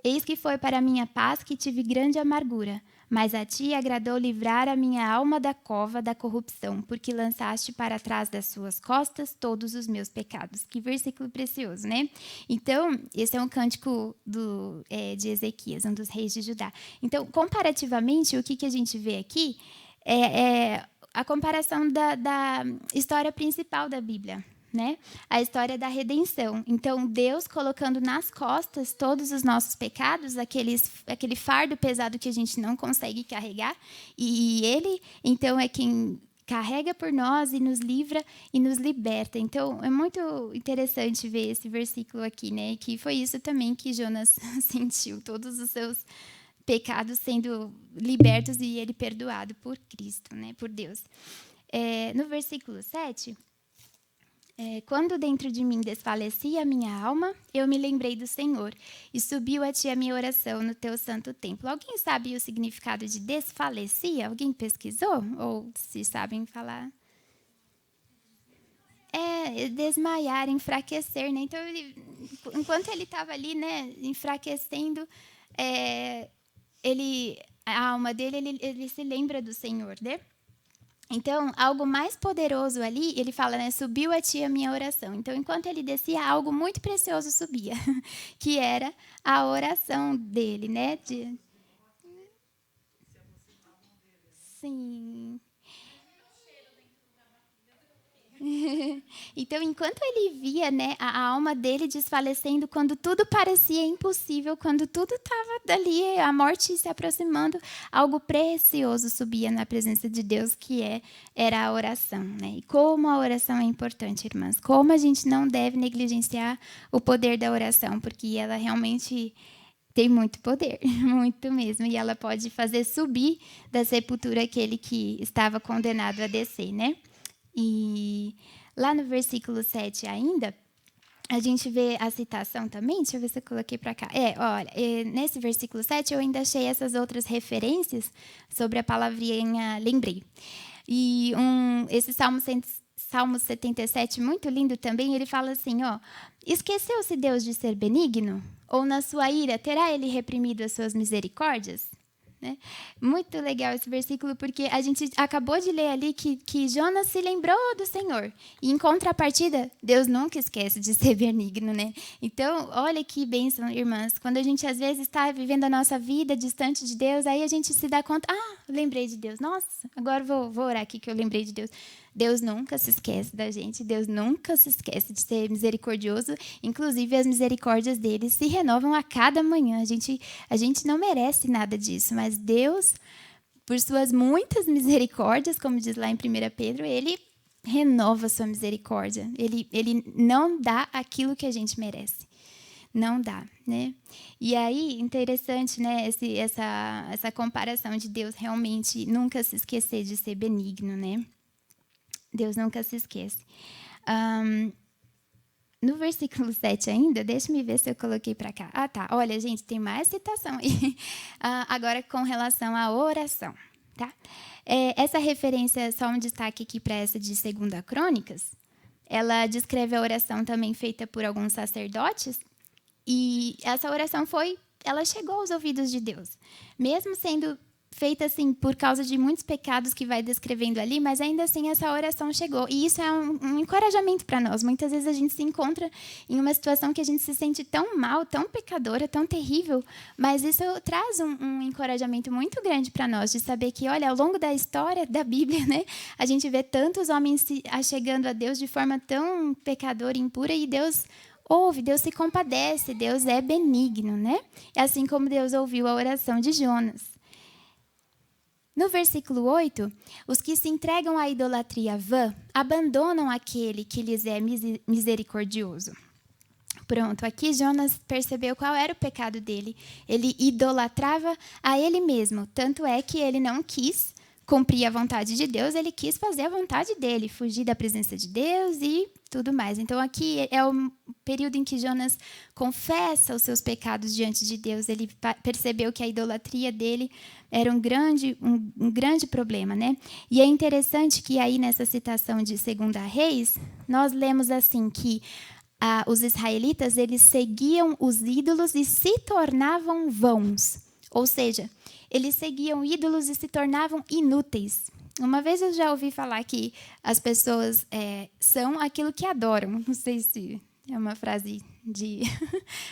Eis que foi para a minha paz que tive grande amargura, mas a ti agradou livrar a minha alma da cova da corrupção, porque lançaste para trás das suas costas todos os meus pecados. Que versículo precioso, né? Então, esse é um cântico de Ezequias, um dos reis de Judá. Então, comparativamente, o que a gente vê aqui é a comparação da história principal da Bíblia, né? A história da redenção. Então, Deus colocando nas costas todos os nossos pecados, aquele fardo pesado que a gente não consegue carregar, e Ele, então, é quem carrega por nós e nos livra e nos liberta. Então, é muito interessante ver esse versículo aqui, né? Que foi isso também que Jonas sentiu, todos os seus pecados sendo libertos e ele perdoado por Cristo, né? Por Deus. No versículo 7... quando dentro de mim desfalecia a minha alma, eu me lembrei do Senhor, e subiu a ti a minha oração no teu santo templo. Alguém sabe o significado de desfalecia? Alguém pesquisou? Ou se sabem falar? Desmaiar, enfraquecer, né? Então, enquanto ele estava ali, né, enfraquecendo, a alma dele, ele se lembra do Senhor, né? Então, algo mais poderoso ali, ele fala, né? Subiu a ti a minha oração. Então, enquanto ele descia, algo muito precioso subia, que era a oração dele, né? Sim. Então, enquanto ele via, né, a alma dele desfalecendo, quando tudo parecia impossível, quando tudo estava dali, a morte se aproximando, algo precioso subia na presença de Deus, que era a oração, né? E como a oração é importante, irmãs. Como a gente não deve negligenciar o poder da oração, porque ela realmente tem muito poder, muito mesmo. E ela pode fazer subir da sepultura aquele que estava condenado a descer, né? E lá no versículo 7 ainda, a gente vê a citação também. Deixa eu ver se eu coloquei para cá. Olha, nesse versículo 7 eu ainda achei essas outras referências sobre a palavrinha lembrei. E esse Salmo 77, muito lindo também, ele fala assim, esqueceu-se Deus de ser benigno? Ou na sua ira terá ele reprimido as suas misericórdias? Né? Muito legal esse versículo, porque a gente acabou de ler ali que Jonas se lembrou do Senhor. E, em contrapartida, Deus nunca esquece de ser benigno, né? Então, olha que bênção, irmãs. Quando a gente, às vezes, está vivendo a nossa vida distante de Deus, aí a gente se dá conta, lembrei de Deus. Nossa, agora vou orar aqui que eu lembrei de Deus. Deus nunca se esquece da gente, Deus nunca se esquece de ser misericordioso. Inclusive, as misericórdias dele se renovam a cada manhã. A gente não merece nada disso, mas Deus, por suas muitas misericórdias, como diz lá em 1 Pedro, ele renova a sua misericórdia. Ele não dá aquilo que a gente merece. Não dá, né? E aí, interessante, né, essa comparação de Deus realmente nunca se esquecer de ser benigno, né? Deus nunca se esquece. No versículo 7 ainda, deixa-me ver se eu coloquei para cá. Tá. Olha, gente, tem mais citação aí. Agora, com relação à oração. Tá? Essa referência, só um destaque aqui para essa de 2 Crônicas, ela descreve a oração também feita por alguns sacerdotes, e essa oração ela chegou aos ouvidos de Deus. Mesmo sendo feita assim por causa de muitos pecados que vai descrevendo ali, mas ainda assim essa oração chegou. E isso é um encorajamento para nós. Muitas vezes a gente se encontra em uma situação que a gente se sente tão mal, tão pecadora, tão terrível, mas isso traz um encorajamento muito grande para nós, de saber que, olha, ao longo da história da Bíblia, né, a gente vê tantos homens se achegando a Deus de forma tão pecadora e impura, e Deus ouve, Deus se compadece, Deus é benigno, né? É assim como Deus ouviu a oração de Jonas. No versículo 8, os que se entregam à idolatria vã abandonam aquele que lhes é misericordioso. Pronto, aqui Jonas percebeu qual era o pecado dele. Ele idolatrava a ele mesmo, tanto é que ele não quis cumprir a vontade de Deus, ele quis fazer a vontade dele, fugir da presença de Deus e tudo mais. Então, aqui é o período em que Jonas confessa os seus pecados diante de Deus. Ele percebeu que a idolatria dele era um grande problema, né? E é interessante que aí, nessa citação de 2 Reis, nós lemos assim que os israelitas, eles seguiam os ídolos e se tornavam vãos. Ou seja, eles seguiam ídolos e se tornavam inúteis. Uma vez eu já ouvi falar que as pessoas são aquilo que adoram. Não sei se é uma frase de...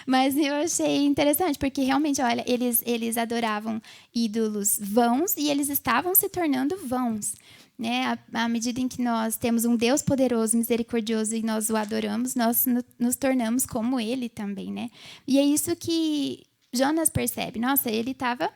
Mas eu achei interessante, porque realmente, olha, eles adoravam ídolos vãos e eles estavam se tornando vãos. Né? À medida em que nós temos um Deus poderoso, misericordioso e nós o adoramos, nós nos tornamos como Ele também. Né? E é isso que Jonas percebe. Nossa, ele estava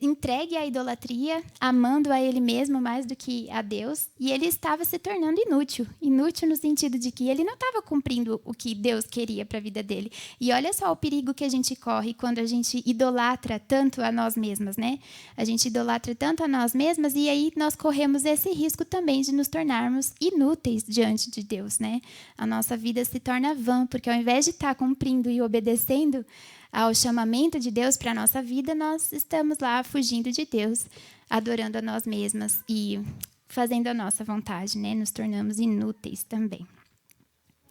entregue à idolatria, amando a ele mesmo mais do que a Deus, e ele estava se tornando inútil. Inútil no sentido de que ele não estava cumprindo o que Deus queria para a vida dele. E olha só o perigo que a gente corre quando a gente idolatra tanto a nós mesmas, né? A gente idolatra tanto a nós mesmas e aí nós corremos esse risco também de nos tornarmos inúteis diante de Deus, né? A nossa vida se torna vã, porque ao invés de estar cumprindo e obedecendo ao chamamento de Deus para a nossa vida, nós estamos lá fugindo de Deus, adorando a nós mesmas e fazendo a nossa vontade, né? Nos tornamos inúteis também.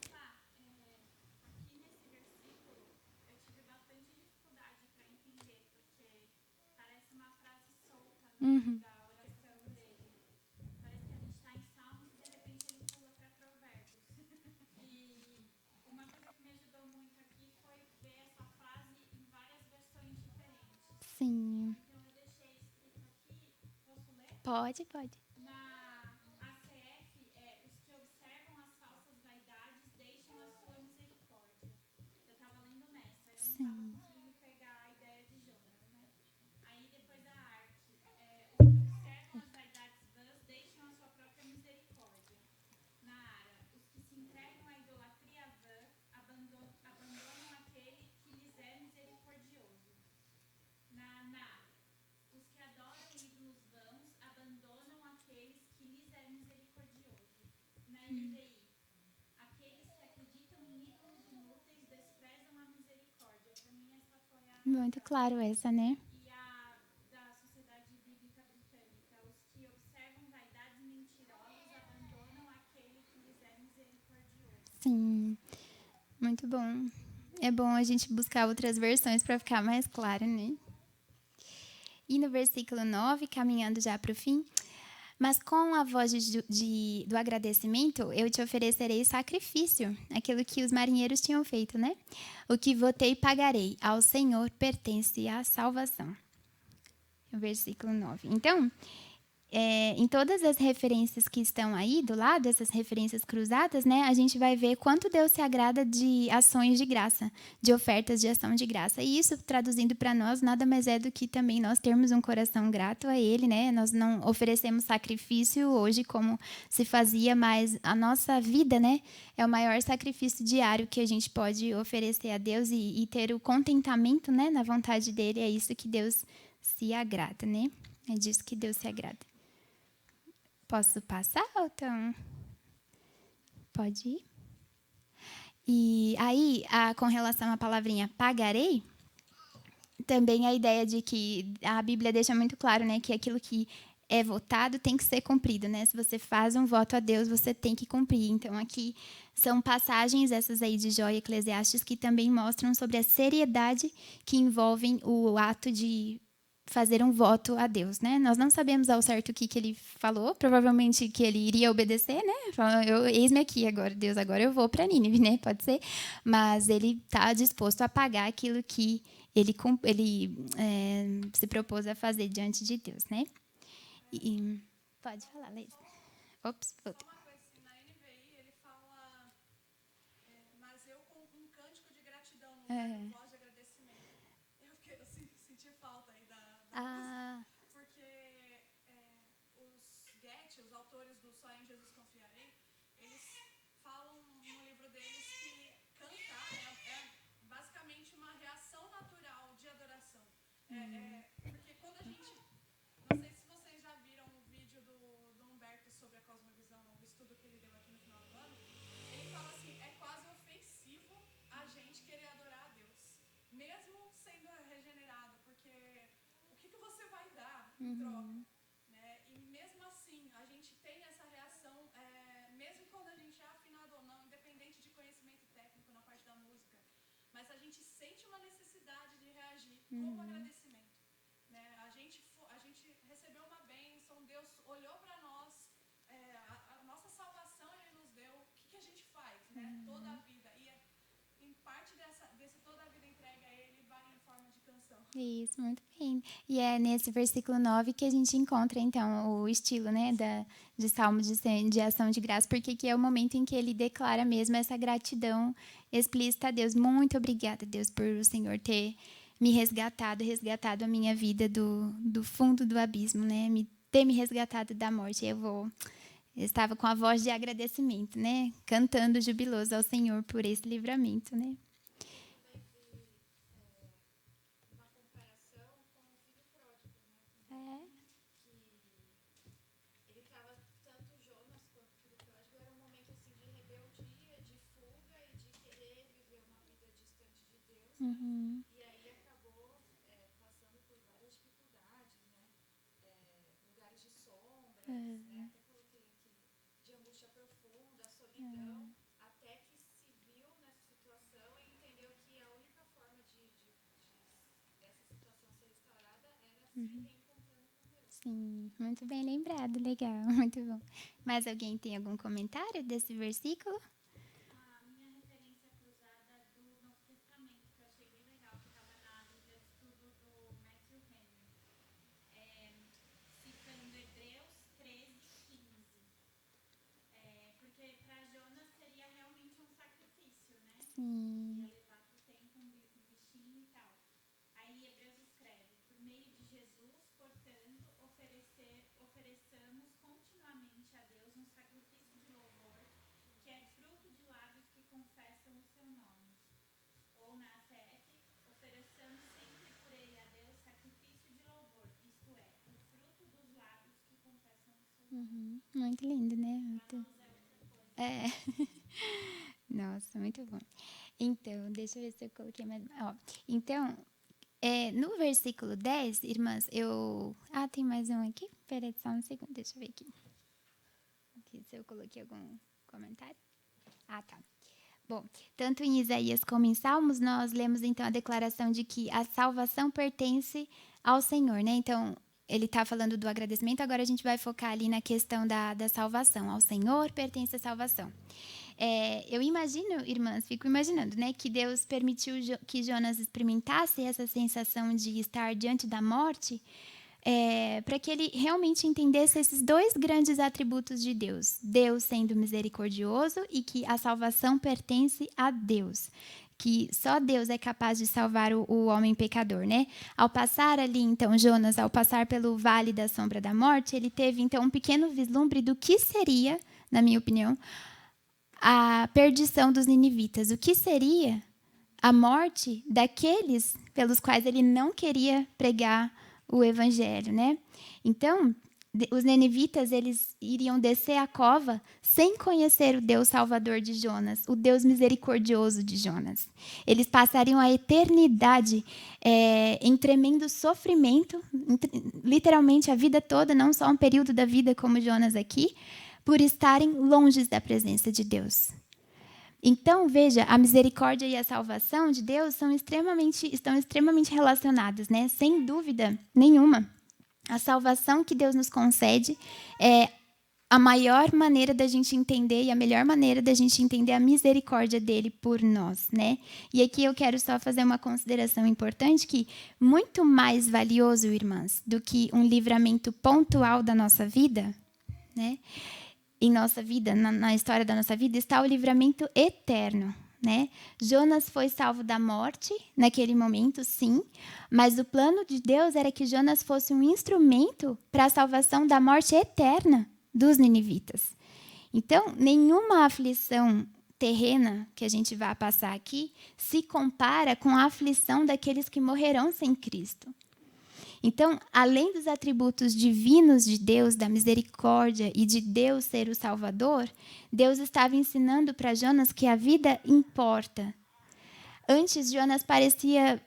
Aqui nesse versículo, eu tive bastante dificuldade para entender, porque parece uma frase solta da oração dele. Parece que a gente está em Salmos e de repente ele pula para Provérbios. E uma coisa que me ajudou muito aqui foi ver essa frase em várias versões diferentes. Sim. Então eu deixei escrito aqui, posso ler? Pode. Na ACF, os que observam as falsas vaidades deixam a sua misericórdia. Eu estava lendo nessa, eu não estava conseguindo pegar a ideia de Jonas, né? Aí depois a arte, os que observam as vaidades vãs deixam a sua própria misericórdia. Na Ara, os que se entregam à idolatria vã abandonam aquele que lhes é misericordioso. Na os que adoram ídolos vãos abandonam aqueles que lhes é misericordioso. Na NVI, aqueles que acreditam em ídolos inúteis desprezam a misericórdia. Para mim, essa foi a. Muito claro essa, né? E a da Sociedade Bíblica Britânica, os que observam vaidades mentirosas abandonam aquele que lhes é misericordioso. Sim. Muito bom. É bom a gente buscar outras versões para ficar mais claro, né? E no versículo 9, caminhando já para o fim, mas com a voz do agradecimento, eu te oferecerei sacrifício, aquilo que os marinheiros tinham feito, né? O que votei pagarei, ao Senhor pertence a salvação. O versículo 9. Então, em todas as referências que estão aí do lado, essas referências cruzadas, né, a gente vai ver quanto Deus se agrada de ações de graça, de ofertas de ação de graça. E isso, traduzindo para nós, nada mais é do que também nós termos um coração grato a Ele, né? Nós não oferecemos sacrifício hoje como se fazia, mas a nossa vida, né, é o maior sacrifício diário que a gente pode oferecer a Deus e ter o contentamento, né, na vontade dEle. É isso que Deus se agrada, né? É disso que Deus se agrada. Posso passar, então? Pode ir? E aí, com relação à palavrinha pagarei, também a ideia de que a Bíblia deixa muito claro, né, que aquilo que é votado tem que ser cumprido, né? Se você faz um voto a Deus, você tem que cumprir. Então, aqui são passagens, essas aí de Jó e Eclesiastes, que também mostram sobre a seriedade que envolvem o ato de fazer um voto a Deus, né? Nós não sabemos ao certo o que ele falou, provavelmente que ele iria obedecer, né? Eis-me aqui agora, Deus, agora eu vou para Nínive, né? Pode ser, mas ele está disposto a pagar aquilo que ele se propôs a fazer diante de Deus, né? Pode falar, Leis. Ops, voltei. Uma coisa assim, na NVI ele fala, mas eu com um cântico de gratidão no lugar de voz de agradecimento. Eu senti falta aí porque os Goethe, os autores do Só em Jesus Confiarei, eles falam no livro deles que cantar é basicamente uma reação natural de adoração. Porque quando a gente, não sei se vocês já em troca. Né? E mesmo assim, a gente tem essa reação, mesmo quando a gente é afinado ou não, independente de conhecimento técnico na parte da música, mas a gente sente uma necessidade de reagir como agradecimento. Né? A gente recebeu uma bênção, Deus olhou para nós, a nossa salvação Ele nos deu. O que a gente faz? Né? Toda a vida. E em parte desse toda a vida entregue a Ele vai em forma de canção. Isso, muito bem. E é nesse versículo 9 que a gente encontra, então, o estilo, né, de salmo de ação de graça, porque que é o momento em que ele declara mesmo essa gratidão explícita a Deus. Muito obrigada, Deus, por o Senhor ter me resgatado a minha vida do fundo do abismo, né, ter me resgatado da morte. Eu estava com a voz de agradecimento, né, cantando jubiloso ao Senhor por esse livramento, né. Ele estava, tanto Jonas quanto o filho pródigo, era um momento assim de rebeldia, de fuga e de querer viver uma vida distante de Deus. E aí acabou passando por várias dificuldades, né? Lugares de sombras, né? Até coloquei aqui, de angústia profunda, solidão, até que se viu nessa situação e entendeu que a única forma dessa situação ser restaurada era se reencontrando com Deus. Sim, muito bem lembrado, legal, muito bom. Mais alguém tem algum comentário desse versículo? A minha referência cruzada do Novo Testamento, que eu achei bem legal, que estava na Bíblia de Estudo do Matthew Henry, citando Hebreus 13:15. Porque para Jonas seria realmente um sacrifício, né? Sim. Ia levar para o tempo um bichinho e tal. Aí Hebreus escreve, por meio de Jesus, portanto, ofereçamos continuamente a Deus um sacrifício de louvor, que é fruto de lábios que confessam o seu nome. Ou na ACF, ofereçamos sempre por ele a Deus sacrifício de louvor, isto é, o fruto dos lábios que confessam o seu nome. Muito lindo, né? Para nós é outra coisa. Nossa, muito bom. Então, deixa eu ver se eu coloquei mais. Ó, então, no versículo 10, irmãs, tem mais um aqui? Peraí, só um segundo, deixa eu ver aqui. Se eu coloquei algum comentário. Tá. Bom, tanto em Isaías como em Salmos, nós lemos então a declaração de que a salvação pertence ao Senhor, né? Então, ele está falando do agradecimento, agora a gente vai focar ali na questão da salvação. Ao Senhor pertence a salvação. Eu imagino, irmãs, fico imaginando, né, que Deus permitiu que Jonas experimentasse essa sensação de estar diante da morte, para que ele realmente entendesse esses dois grandes atributos de Deus. Deus sendo misericordioso e que a salvação pertence a Deus. Que só Deus é capaz de salvar o homem pecador, né? Ao passar ali, então, Jonas, ao passar pelo vale da sombra da morte, ele teve, então, um pequeno vislumbre do que seria, na minha opinião, a perdição dos ninivitas. O que seria a morte daqueles pelos quais ele não queria pregar o evangelho, né? Então, os ninivitas, eles iriam descer a cova sem conhecer o Deus salvador de Jonas, o Deus misericordioso de Jonas. Eles passariam a eternidade em tremendo sofrimento, literalmente a vida toda, não só um período da vida como Jonas aqui, por estarem longe da presença de Deus. Então, veja, a misericórdia e a salvação de Deus estão extremamente relacionadas, né? Sem dúvida nenhuma. A salvação que Deus nos concede é a maior maneira da gente entender e a melhor maneira da gente entender a misericórdia dele por nós, né? E aqui eu quero só fazer uma consideração importante que muito mais valioso, irmãs, do que um livramento pontual da nossa vida, né? Em nossa vida, na história da nossa vida, está o livramento eterno, né? Jonas foi salvo da morte naquele momento, sim, mas o plano de Deus era que Jonas fosse um instrumento para a salvação da morte eterna dos ninivitas. Então, nenhuma aflição terrena que a gente vai passar aqui se compara com a aflição daqueles que morrerão sem Cristo. Então, além dos atributos divinos de Deus, da misericórdia e de Deus ser o Salvador, Deus estava ensinando para Jonas que a vida importa. Antes, Jonas parecia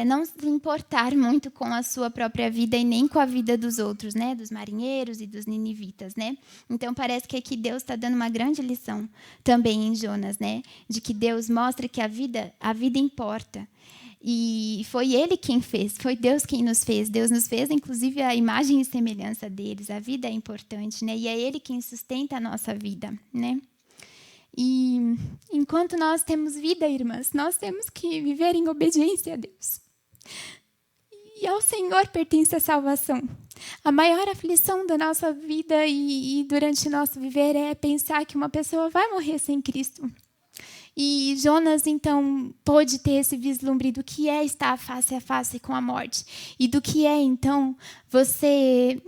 não se importar muito com a sua própria vida e nem com a vida dos outros, né, dos marinheiros e dos ninivitas, né? Então parece que aqui Deus está dando uma grande lição também em Jonas, né, de que Deus mostra que a vida importa. E foi Ele quem fez, foi Deus quem nos fez. Deus nos fez, inclusive, a imagem e semelhança deles. A vida é importante, né? E é Ele quem sustenta a nossa vida, né? E enquanto nós temos vida, irmãs, nós temos que viver em obediência a Deus. E ao Senhor pertence a salvação. A maior aflição da nossa vida e durante nosso viver é pensar que uma pessoa vai morrer sem Cristo. E Jonas, então, pôde ter esse vislumbre do que é estar face a face com a morte. E do que é, então, você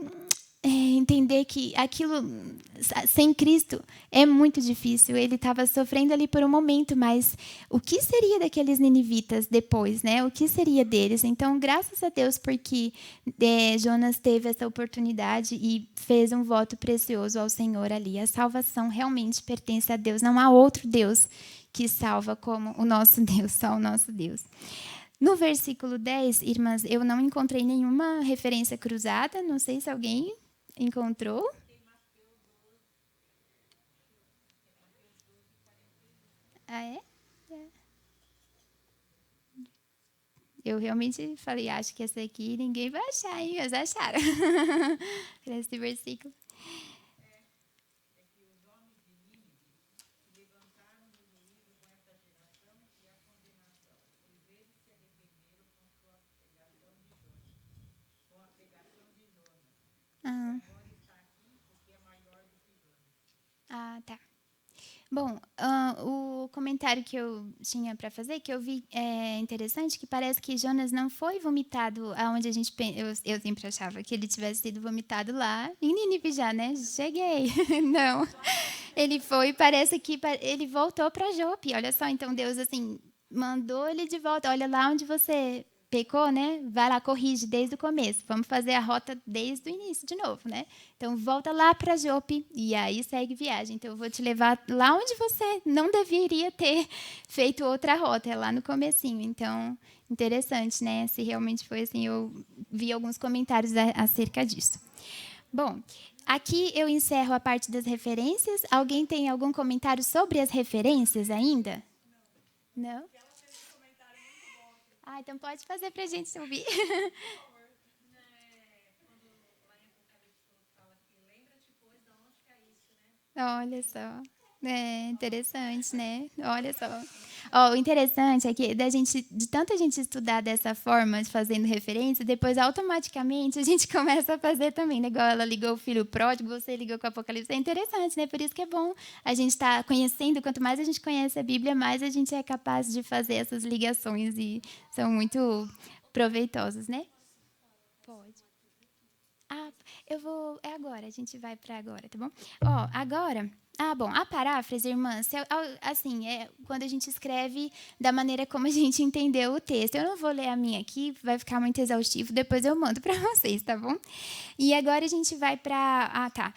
entender que aquilo, sem Cristo, é muito difícil. Ele estava sofrendo ali por um momento, mas o que seria daqueles ninivitas depois, né? O que seria deles? Então, graças a Deus, porque Jonas teve essa oportunidade e fez um voto precioso ao Senhor ali. A salvação realmente pertence a Deus. Não há outro Deus que salva como o nosso Deus, só o nosso Deus. No versículo 10, irmãs, eu não encontrei nenhuma referência cruzada. Não sei se alguém encontrou. Ah, é? Eu realmente falei, acho que essa aqui ninguém vai achar, hein? Mas acharam. Esse versículo. Tá. Bom, o comentário que eu tinha para fazer, que eu vi interessante, que parece que Jonas não foi vomitado aonde a gente... Eu sempre achava que ele tivesse sido vomitado lá em Nínive já, né? Cheguei. Não. Ele foi, parece que ele voltou para Jope. Olha só, então Deus, assim, mandou ele de volta. Olha lá onde você pecou, né? Vai lá, corrige desde o começo. Vamos fazer a rota desde o início de novo, né? Então, volta lá para Jope e aí segue viagem. Então, eu vou te levar lá onde você não deveria ter feito outra rota, é lá no comecinho. Então, interessante, né? Se realmente foi assim, eu vi alguns comentários acerca disso. Bom, aqui eu encerro a parte das referências. Alguém tem algum comentário sobre as referências ainda? Não? Então pode fazer para a gente ouvir. Olha só. É interessante, né? Olha só. O interessante é que de tanta gente estudar dessa forma, fazendo referência, depois automaticamente a gente começa a fazer também, né? Igual ela ligou o filho pródigo, você ligou com o Apocalipse. É interessante, né? Por isso que é bom a gente estar conhecendo. Quanto mais a gente conhece a Bíblia, mais a gente é capaz de fazer essas ligações e são muito proveitosas, né? Pode. Eu vou... É agora, a gente vai para agora, tá bom? Agora... bom, a paráfrase, irmãs, assim, quando a gente escreve da maneira como a gente entendeu o texto. Eu não vou ler a minha aqui, vai ficar muito exaustivo, depois eu mando para vocês, tá bom? E agora a gente vai para... tá.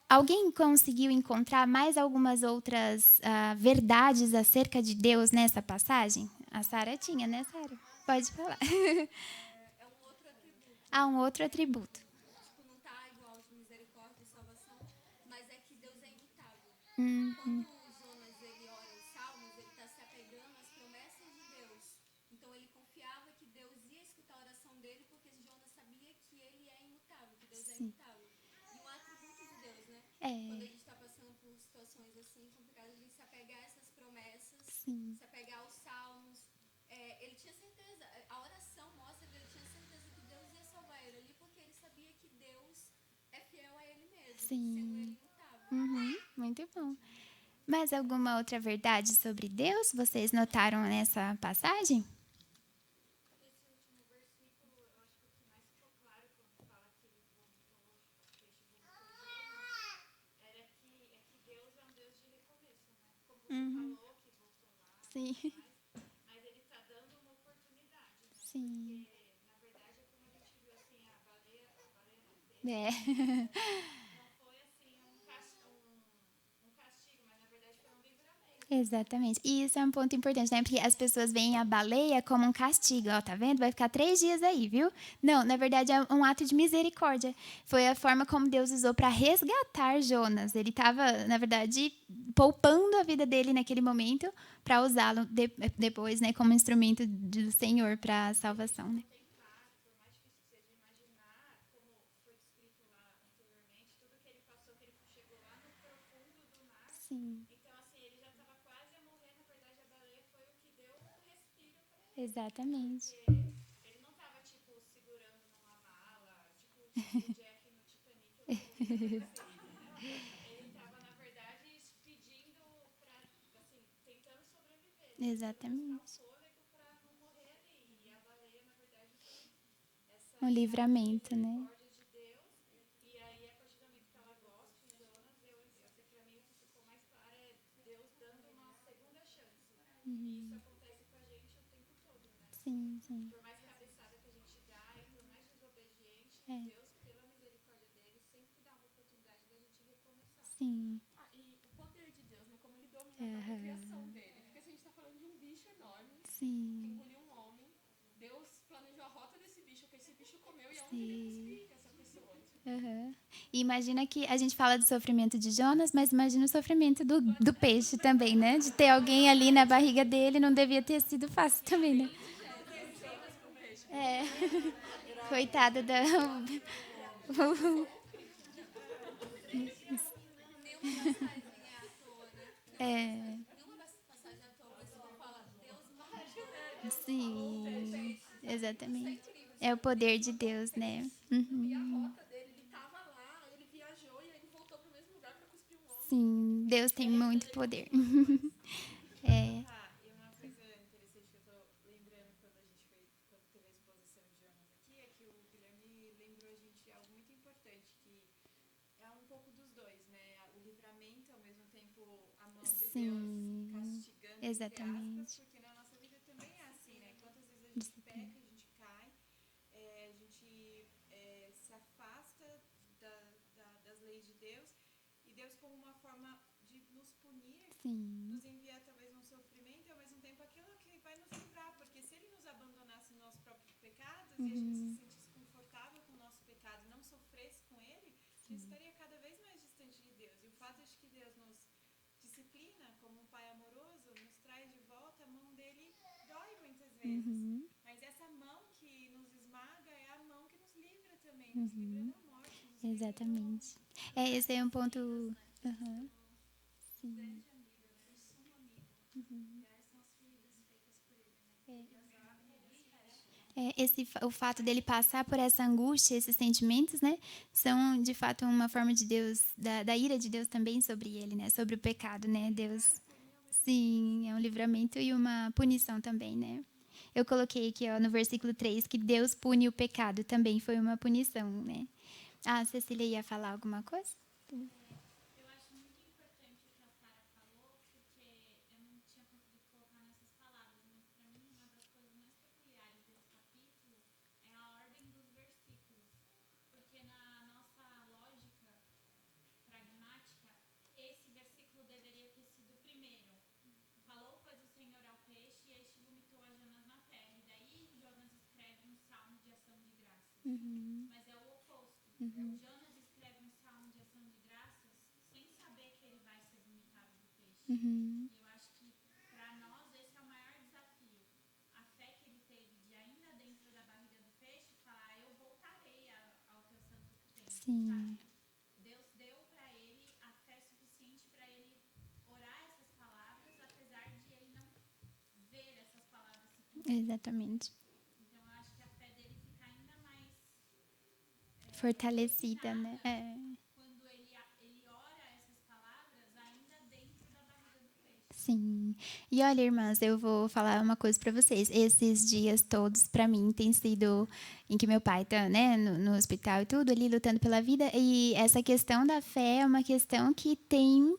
Alguém conseguiu encontrar mais algumas outras verdades acerca de Deus nessa passagem? A Sara tinha, né, Sara? Pode falar. É um outro atributo. Um outro atributo. Tipo, não tá igual de misericórdia e salvação, mas é que Deus é imutável. Uhum. Quando Jonas ele ora os salmos, ele está se apegando às promessas de Deus. Então ele confiava que Deus ia escutar a oração dele, porque Jonas sabia que ele é imutável, que Deus é imutável. E um atributo de Deus, né? Quando a gente está passando por situações assim complicadas, a gente se apegar a essas promessas, se apegar aos salmos. Ele tinha certeza, a oração mostra que ele tinha certeza que Deus ia salvar ele ali, porque ele sabia que Deus é fiel a ele mesmo, sendo ele imutável. Muito bom. Mais alguma outra verdade sobre Deus vocês notaram nessa passagem? Esse último versículo, eu acho que o que mais ficou claro quando fala que ele vomitou, o peixe vomitou Jonas, era que Deus é um Deus de recomeço, né? Como você falou, que voltou lá, Sim. mas ele está dando uma oportunidade, né? Sim. Porque, na verdade, é como a gente viu assim, a baleia não foi assim um castigo, mas na verdade foi um livramento. Exatamente. E isso é um ponto importante, né? Porque as pessoas veem a baleia como um castigo. Ó, tá vendo? Vai ficar 3 dias aí, viu? Não, na verdade é um ato de misericórdia. Foi a forma como Deus usou para resgatar Jonas. Ele estava, na verdade, poupando a vida dele naquele momento para usá-lo depois, né, como instrumento do Senhor para a salvação, né? Contemplar, por mais difícil que seja imaginar, como foi descrito lá anteriormente, tudo que ele passou, que ele chegou lá no profundo do mar. Sim, Então, assim, ele já estava quase a morrer. Na verdade, a baleia foi o que deu um respiro para ele. exatamente. Porque ele não estava, tipo, segurando numa mala, tipo o Jack no Titanic. Ele estava, na verdade, pedindo para, assim, tentando sobreviver. Tentando buscar um Exatamente. fôlego para não morrer ali. E a baleia, na verdade, foi essa Um livramento, né? misericórdia de Deus. E aí, a partir do momento que ela gosta em Jonas, eu sei que para mim o que ficou mais claro é Deus dando uma segunda chance. E isso acontece com a gente o tempo todo, né? Sim, sim. Por mais cabeçada que a gente dá e por mais desobediente, É. Deus, pela misericórdia dele, sempre dá uma oportunidade da gente recomeçar. Sim. E o poder de Deus, né? Como ele domina a própria criação dele. Porque se a gente está falando de um bicho enorme que Sim. engoliu um homem, Deus planejou a rota desse bicho, que esse bicho comeu e aonde ele ia cuspir essa pessoa. Uhum. E imagina que a gente fala do sofrimento de Jonas, mas imagina o sofrimento do peixe também, né? De ter alguém ali na barriga dele, não devia ter sido fácil também, né? É. Coitada da. Nenhuma passagem é à toa, né? É. Nenhuma passagem é à toa, mas você fala, Deus mandou. Sim. Exatamente. É o poder de Deus, né? E a Uhum. rota dele, ele tava lá, ele viajou e aí ele voltou pro mesmo lugar para cuspir um homem. Sim, Deus tem muito poder. É. Ah, e uma coisa interessante que eu tô lembrando quando teve a exposição de Jonas aqui, é que o Guilherme lembrou a gente algo muito importante, que é um pouco dos dois, né? O livramento, ao mesmo tempo, a mão de Deus Sim. castigando, Exatamente. entre aspas, porque na nossa vida também é assim, né? Quantas vezes a gente peca, a gente cai, a gente se afasta das leis de Deus, e Deus, como uma forma de nos punir, Sim. nos envia talvez um sofrimento e ao mesmo tempo aquilo que vai nos livrar, porque se ele nos abandonasse nos nossos próprios pecados e a gente se sentisse confortável com o nosso pecado e não sofresse com ele, a gente estaria cada vez mais distante de Deus. E o fato de que Deus nos disciplina como um pai amoroso, nos traz de volta, a mão dele dói muitas vezes. Mas essa mão que nos esmaga é a mão que nos livra também, nos livra da morte. Exatamente. Esse é um ponto. Uhum. Sim. O fato dele passar por essa angústia, esses sentimentos, né, são de fato uma forma de Deus, da ira de Deus também sobre ele, né, sobre o pecado, né, Deus. Sim, é um livramento e uma punição também, né. Eu coloquei aqui, ó, no versículo 3, que Deus pune o pecado, também foi uma punição, né. Ah, a Cecília ia falar alguma coisa? Eu acho muito importante o que a Sara falou, porque eu não tinha conseguido colocar nessas palavras, mas para mim uma das coisas mais peculiares desse capítulo é a ordem dos versículos. Porque na nossa lógica pragmática, esse versículo deveria ter sido o primeiro. Falou, pois, o Senhor ao peixe, e este vomitou a Jonas na terra. E daí Jonas escreve um salmo de ação de graças. Mas é o oposto. Jonas escreve um salmo de ação de graças sem saber que ele vai ser vomitado do peixe. E eu acho que para nós esse é o maior desafio. A fé que ele teve de ainda dentro da barriga do peixe falar, eu voltarei ao teu santo templo. Sim. Deus deu para ele a fé suficiente para ele orar essas palavras, apesar de ele não ver essas palavras se cumprir. Exatamente. Então eu acho que a fé dele fica ainda mais Fortalecida, né? quando ele ora essas palavras ainda dentro da barriga do peixe. Sim. E olha, irmãs, eu vou falar uma coisa para vocês. Esses dias todos, para mim, tem sido em que meu pai tá, né, no hospital e tudo, ali lutando pela vida. E essa questão da fé é uma questão que tem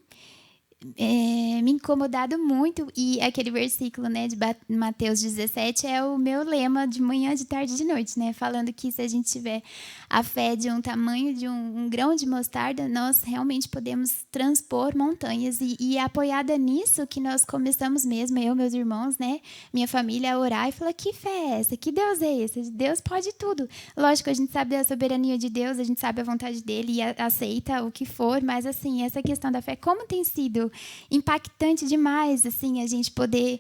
me incomodado muito. E aquele versículo, né, de Mateus 17 é o meu lema de manhã, de tarde e de noite, né? Falando que se a gente tiver a fé de um tamanho de um grão de mostarda, nós realmente podemos transpor montanhas. E apoiada nisso que nós começamos mesmo, eu, meus irmãos, né, minha família, a orar e falar: que fé é essa? Que Deus é esse? Deus pode tudo. Lógico, a gente sabe da soberania de Deus, a gente sabe a vontade dele e aceita o que for, mas assim, essa questão da fé, como tem sido impactante demais, assim, a gente poder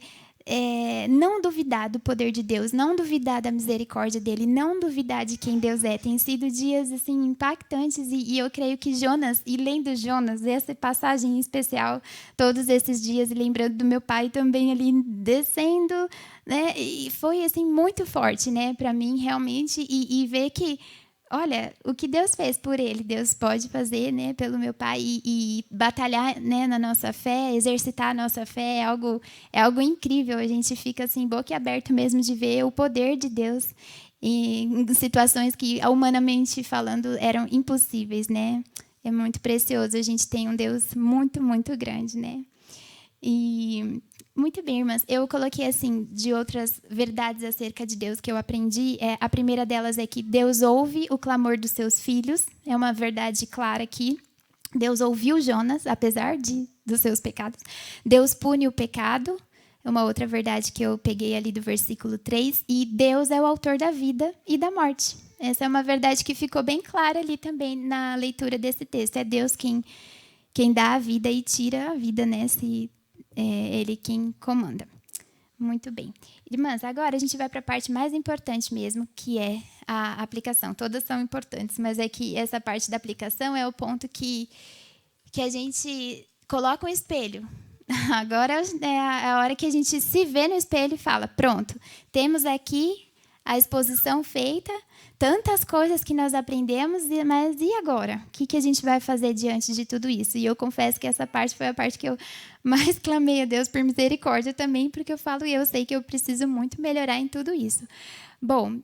não duvidar do poder de Deus, não duvidar da misericórdia dele, não duvidar de quem Deus é. Tem sido dias assim impactantes e eu creio que Jonas, e lendo Jonas, essa passagem em especial, todos esses dias, e lembrando do meu pai também ali descendo, né, e foi assim muito forte, né, para mim realmente, e ver que, olha, o que Deus fez por ele, Deus pode fazer, né, pelo meu pai, e batalhar, né, na nossa fé, exercitar a nossa fé, é algo incrível. A gente fica assim boquiaberto mesmo de ver o poder de Deus em situações que, humanamente falando, eram impossíveis, né? É muito precioso. A gente tem um Deus muito, muito grande, né? E muito bem, irmãs. Eu coloquei assim de outras verdades acerca de Deus que eu aprendi. A primeira delas é que Deus ouve o clamor dos seus filhos. É uma verdade clara aqui. Deus ouviu Jonas, apesar dos seus pecados. Deus pune o pecado. É uma outra verdade que eu peguei ali do versículo 3. E Deus é o autor da vida e da morte. Essa é uma verdade que ficou bem clara ali também na leitura desse texto. É Deus quem dá a vida e tira a vida, né? Ele quem comanda. Muito bem. Irmãs, agora a gente vai para a parte mais importante mesmo, que é a aplicação. Todas são importantes, mas é que essa parte da aplicação é o ponto que a gente coloca um espelho. Agora é a hora que a gente se vê no espelho e fala: pronto, temos aqui a exposição feita, tantas coisas que nós aprendemos, mas e agora? O que a gente vai fazer diante de tudo isso? E eu confesso que essa parte foi a parte que eu mais clamei a Deus por misericórdia também, porque eu sei que eu preciso muito melhorar em tudo isso. Bom,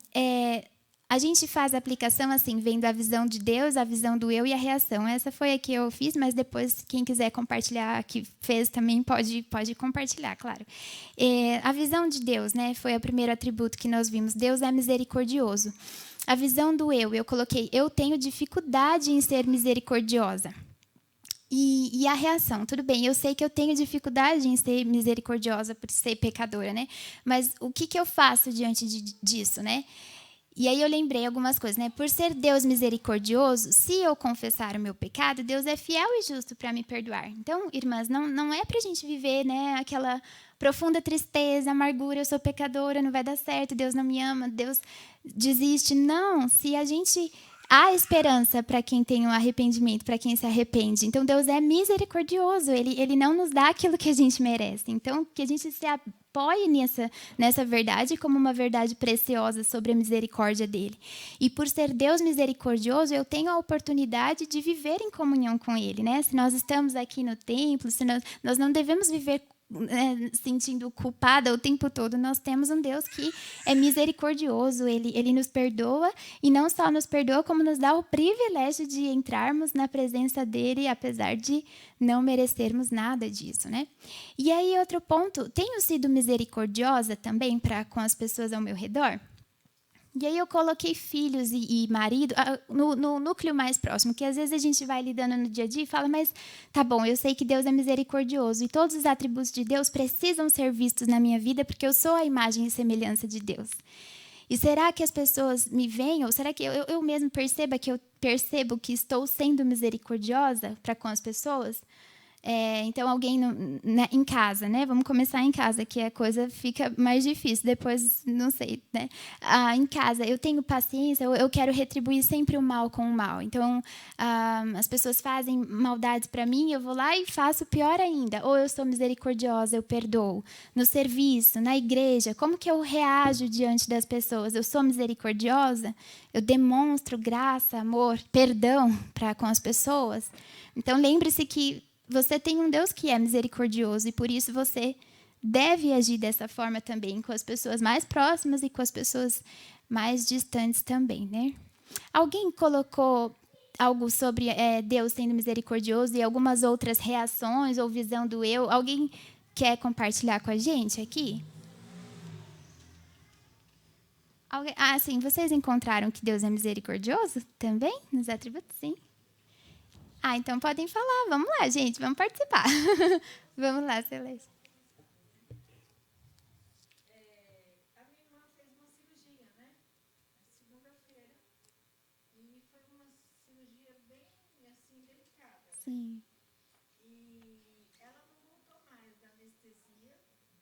a gente faz a aplicação assim, vendo a visão de Deus, a visão do eu e a reação. Essa foi a que eu fiz, mas depois, quem quiser compartilhar, que fez também, pode compartilhar, claro. A visão de Deus, né, foi o primeiro atributo que nós vimos. Deus é misericordioso. A visão do eu coloquei: eu tenho dificuldade em ser misericordiosa. E a reação, tudo bem, eu sei que eu tenho dificuldade em ser misericordiosa por ser pecadora, né? Mas o que eu faço diante disso, né? E aí eu lembrei algumas coisas, né? Por ser Deus misericordioso, se eu confessar o meu pecado, Deus é fiel e justo para me perdoar. Então, irmãs, não é para a gente viver, né, aquela profunda tristeza, amargura: eu sou pecadora, não vai dar certo, Deus não me ama, Deus desiste. Não, se a gente... Há esperança para quem tem um arrependimento, para quem se arrepende. Então, Deus é misericordioso. Ele não nos dá aquilo que a gente merece. Então, que a gente se apoie nessa verdade como uma verdade preciosa sobre a misericórdia dele. E por ser Deus misericordioso, eu tenho a oportunidade de viver em comunhão com ele, né? Se nós estamos aqui no templo, se nós não devemos viver sentindo culpada o tempo todo. Nós temos um Deus que é misericordioso, ele nos perdoa, e não só nos perdoa, como nos dá o privilégio de entrarmos na presença dele, apesar de não merecermos nada disso, né? E aí, outro ponto: tenho sido misericordiosa também com as pessoas ao meu redor? E aí eu coloquei filhos e marido no núcleo mais próximo, que às vezes a gente vai lidando no dia a dia e fala: mas tá bom, eu sei que Deus é misericordioso e todos os atributos de Deus precisam ser vistos na minha vida porque eu sou a imagem e semelhança de Deus. E será que as pessoas me veem, ou será que eu mesmo percebo que estou sendo misericordiosa para com as pessoas? Então, alguém em casa, né? Vamos começar em casa, que a coisa fica mais difícil. Depois, não sei, né? Em casa, eu tenho paciência, eu quero retribuir sempre o mal com o mal. Então, as pessoas fazem maldades para mim, eu vou lá e faço pior ainda. Ou eu sou misericordiosa, eu perdoo. No serviço, na igreja, como que eu reajo diante das pessoas? Eu sou misericordiosa? Eu demonstro graça, amor, perdão com as pessoas? Então, lembre-se que você tem um Deus que é misericordioso e por isso você deve agir dessa forma também com as pessoas mais próximas e com as pessoas mais distantes também, né? Alguém colocou algo sobre Deus sendo misericordioso e algumas outras reações ou visão do eu. Alguém quer compartilhar com a gente aqui? Alguém? Ah, sim. Vocês encontraram que Deus é misericordioso também nos atributos? Sim. Ah, então podem falar. Vamos lá, gente. Vamos participar. Vamos lá, Celeste. A minha irmã fez uma cirurgia, né? Segunda-feira. E foi uma cirurgia bem, assim, delicada. Sim. E ela não voltou mais da anestesia,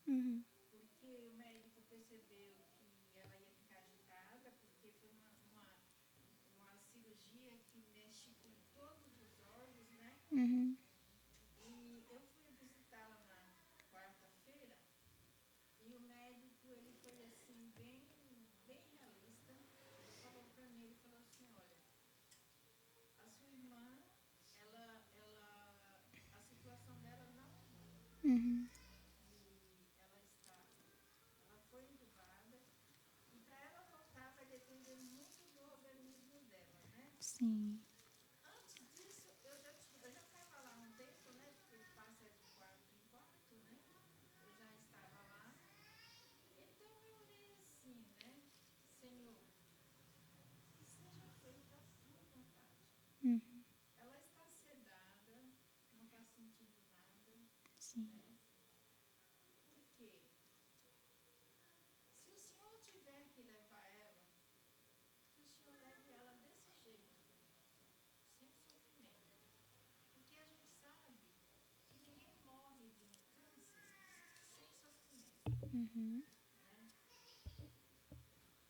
Uhum. porque o médico percebeu que ela ia ficar agitada, porque foi uma cirurgia que mexe com todos os órgãos, né? Uhum. E eu fui visitá-la na quarta-feira e o médico, ele foi assim, bem realista. Ele falou para mim, ele falou assim, olha, a sua irmã, a situação dela não é boa. Uhum. E ela foi entubada. E para ela voltar vai depender muito do organismo dela, né? Sim. Antes disso, eu já estava lá há um tempo, né? Porque passa de quarto em quarto, né? Eu já estava lá. Então eu orei assim, né? Senhor, que seja feita a sua vontade. Uhum. Ela está sedada, não está sentindo nada, Sim. né? Por quê? Se o Senhor tiver que levar ela, que o Senhor leve ela desse jeito, sem sofrimento. Porque a gente sabe que ninguém morre de um câncer sem sofrimento. Uhum.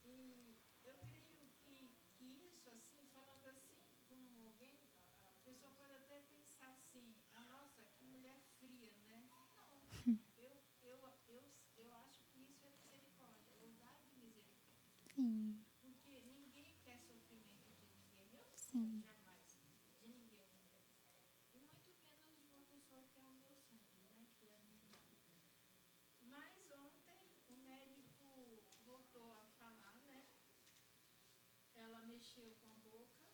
E eu creio que isso, assim, falando assim com alguém, a pessoa pode até pensar assim, ah, nossa, que mulher fria, né? Não, eu acho que isso é misericórdia, é lugar de misericórdia. Sim. Porque ninguém quer sofrimento de ninguém, eu Sim. jamais, de ninguém. E muito menos de uma pessoa que é o meu sangue, né? Que é a minha irmã. Mas ontem o médico voltou a falar, né? Ela mexeu com a boca,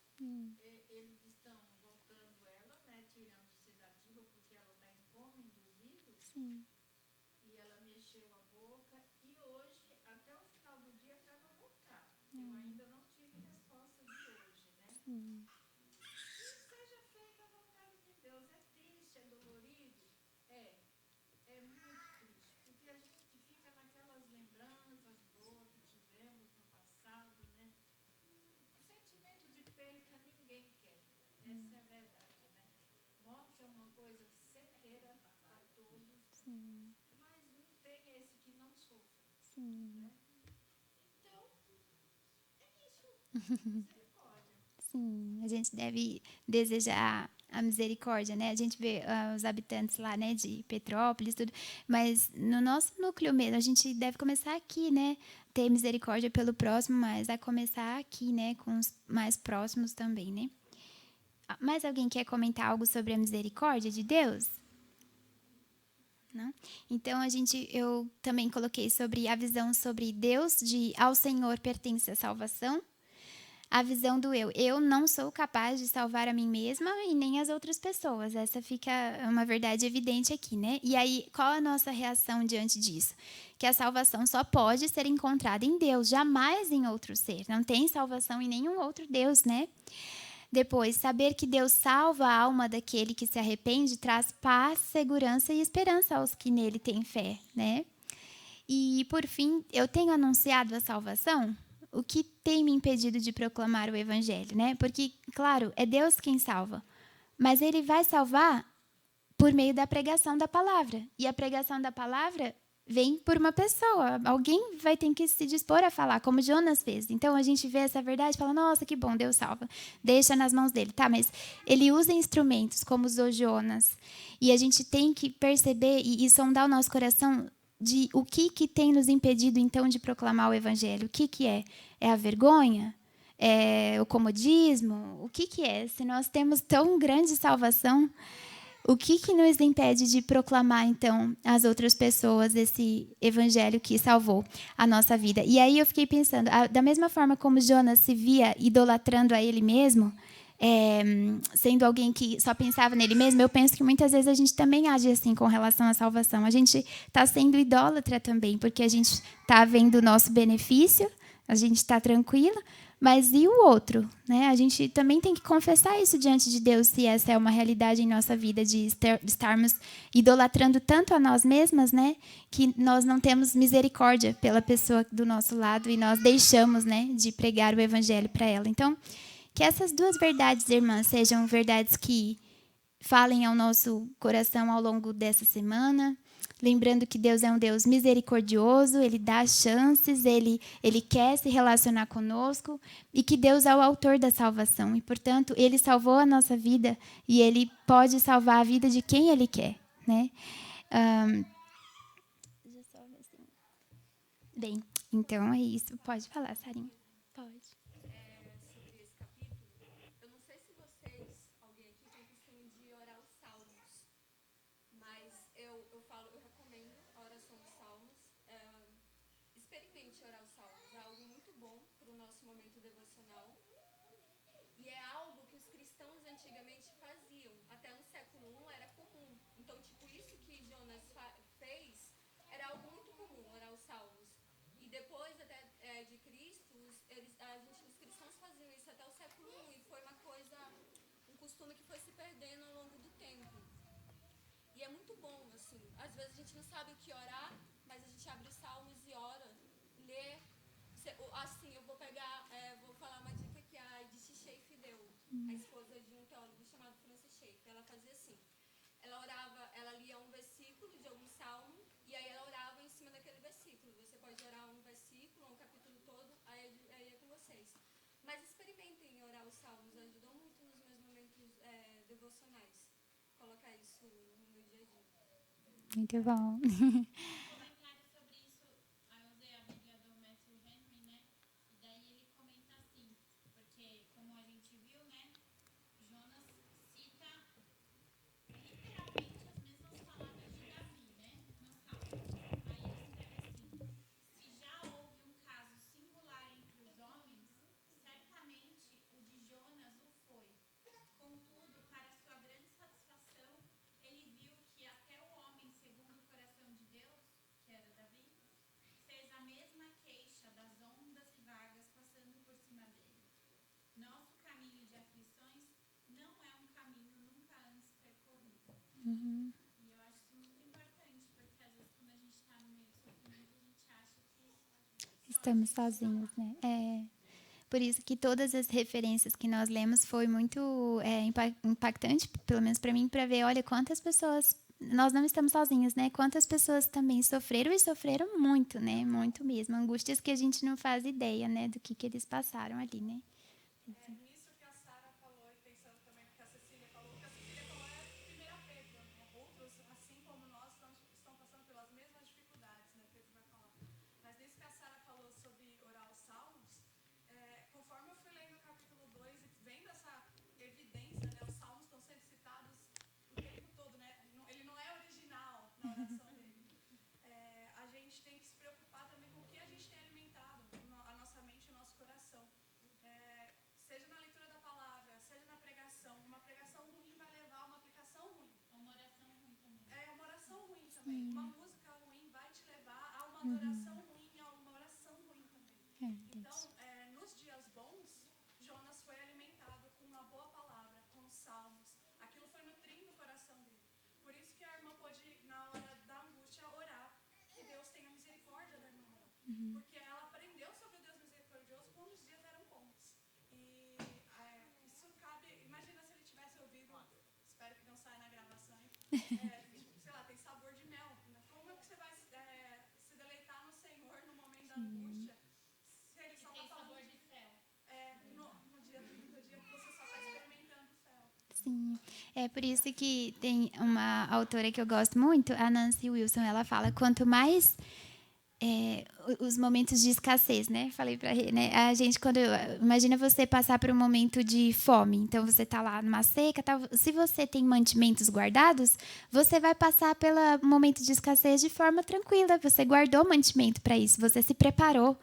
eles estão voltando ela, né? Tirando o sedativo porque ela está em coma induzido. Sim. E ela mexeu a boca e hoje, até o final do dia, para ela voltar. Eu ainda não tive resposta de hoje, né? Sim. Que seja feita a vontade de Deus. É triste, é dolorido? É muito triste. Porque a gente fica naquelas lembranças boas que tivemos no passado, né? O sentimento de perca ninguém quer. Essa é a verdade, né? Morte é uma coisa certeira para todos. Sim. Mas não tem esse que não sofra, Sim. né? Então, é isso. Misericórdia. Sim. A gente deve desejar a misericórdia, né? A gente vê os habitantes lá, né, de Petrópolis, tudo. Mas no nosso núcleo mesmo, a gente deve começar aqui, né? Ter misericórdia pelo próximo, mas a começar aqui, né? Com os mais próximos também, né? Mais alguém quer comentar algo sobre a misericórdia de Deus? Não? Então eu também coloquei sobre a visão sobre Deus, de ao Senhor pertence a salvação. A visão do eu. Eu não sou capaz de salvar a mim mesma e nem as outras pessoas. Essa fica uma verdade evidente aqui, né? E aí, qual a nossa reação diante disso? Que a salvação só pode ser encontrada em Deus, jamais em outro ser. Não tem salvação em nenhum outro Deus, né? Depois, saber que Deus salva a alma daquele que se arrepende traz paz, segurança e esperança aos que nele têm fé, né? E, por fim, eu tenho anunciado a salvação? O que tem me impedido de proclamar o evangelho, né? Porque, claro, é Deus quem salva, mas ele vai salvar por meio da pregação da palavra. E a pregação da palavra vem por uma pessoa. Alguém vai ter que se dispor a falar, como Jonas fez. Então, a gente vê essa verdade e fala, nossa, que bom, Deus salva. Deixa nas mãos dele. Tá, mas ele usa instrumentos, como usou Jonas. E a gente tem que perceber e sondar o nosso coração de o que tem nos impedido, então, de proclamar o evangelho. O que é? É a vergonha? É o comodismo? O que é? Se nós temos tão grande salvação, o que nos impede de proclamar, então, às outras pessoas esse evangelho que salvou a nossa vida? E aí eu fiquei pensando, da mesma forma como Jonas se via idolatrando a ele mesmo, sendo alguém que só pensava nele mesmo, eu penso que muitas vezes a gente também age assim com relação à salvação. A gente está sendo idólatra também, porque a gente está vendo o nosso benefício, a gente está tranquila, mas e o outro? Né? A gente também tem que confessar isso diante de Deus, se essa é uma realidade em nossa vida, de estarmos idolatrando tanto a nós mesmas, né, que nós não temos misericórdia pela pessoa do nosso lado e nós deixamos, né, de pregar o evangelho para ela. Então, que essas duas verdades, irmãs, sejam verdades que falem ao nosso coração ao longo dessa semana. Lembrando que Deus é um Deus misericordioso, Ele dá chances, Ele quer se relacionar conosco e que Deus é o autor da salvação. E, portanto, Ele salvou a nossa vida e Ele pode salvar a vida de quem Ele quer. Né? Deixa eu só ver assim. Bem, então é isso. Pode falar, Sarinha. Pode. Sobre esse capítulo, eu não sei se vocês, alguém aqui, tem costume de orar os salmos, mas eu recomendo a oração dos salmos. Experimente orar os salmos, é algo muito bom para o nosso momento devocional e é algo que os cristãos antigamente faziam. Até no século I era comum. Então, tipo, isso que Jonas fez era algo muito comum, orar os salmos. E depois até de Cristo, os cristãos faziam isso até o século I e foi um costume que foi se perdendo ao longo do tempo. E é muito bom, assim. Às vezes a gente não sabe o que orar, mas a gente abre os salmos e ora, lê. Assim, eu vou falar uma dica que a Edith Schaefer deu, a esposa de um teólogo chamado Francis Schaeffer. Ela fazia assim. Ela lia um versículo de algum salmo e aí ela orava em cima daquele versículo. Você pode orar um versículo, um capítulo todo, aí é com vocês. Mas experimentem orar os salmos, ajudam muito nos meus momentos devocionais. Colocar isso no meu dia a dia. Muito bom. Comentário sobre isso, aí eu usei a Bíblia do Matthew Henry, né? E daí ele comenta assim, porque como a gente viu, né? Jonas cita literalmente as mesmas palavras de Davi, né? No Salmo. Aí ele escreve assim: se já houve um caso singular entre os homens, certamente o de Jonas o foi. Contudo, para sua grande satisfação, ele viu que até o homem segundo o coração de Deus, que era Davi, fez a mesma queixa das ondas e vagas passando por cima dele. Nosso caminho de aflições não é um caminho nunca antes percorrido. E eu acho isso muito importante, porque às vezes quando a gente está no meio do sofrimento, a gente acha que Estamos sozinhos, né? Por isso que todas as referências que nós lemos foi muito impactante, pelo menos para mim, para ver, olha, quantas pessoas, nós não estamos sozinhos, né? Quantas pessoas também sofreram e sofreram muito, né? Muito mesmo. Angústias que a gente não faz ideia, né? Do que eles passaram ali, né? Nisso que a Sara falou, e pensando também que a Cecília falou é 1 Pedro, né? Outros, assim como nós, estão passando pelas mesmas dificuldades, né? Pedro vai falar. Mas nisso que a Sara falou sobre orar os salmos, conforme eu fui lendo o capítulo 2 e vendo essa evidência, né? Os salmos estão sendo citados o tempo todo, né? Ele não é original na oração dele. A gente tem que se preocupar também com o que a gente tem alimentado a nossa mente e o nosso coração. Seja na leitura da palavra, seja na pregação. Uma pregação ruim vai levar a uma aplicação ruim. uma oração ruim também. Uma oração ruim também. Uma música ruim vai te levar a uma adoração ruim, a uma oração ruim também. Então, nos dias bons, Jonas foi alimentado com uma boa palavra, com os salmos. Aquilo foi nutrindo o coração dele. Por isso que a irmã pôde, na hora da angústia, orar que Deus tenha misericórdia da irmã. Porque ela aprendeu sobre o Deus misericordioso quando os dias eram bons. E isso cabe. Imagina se ele tivesse ouvido, espero que não saia na gravação, sei lá, tem sabor de mel. Como é que você vai se deleitar no Senhor no momento da angústia? Se ele só está falando Sabor de fel. no dia que você só está experimentando o fel. Sim, é por isso que tem uma autora que eu gosto muito, a Nancy Wilson, ela fala, quanto mais os momentos de escassez, né? Falei para ele, né? A gente, imagina você passar por um momento de fome, então você está lá numa seca, tá, se você tem mantimentos guardados, você vai passar pelo momento de escassez de forma tranquila, você guardou mantimento para isso, você se preparou.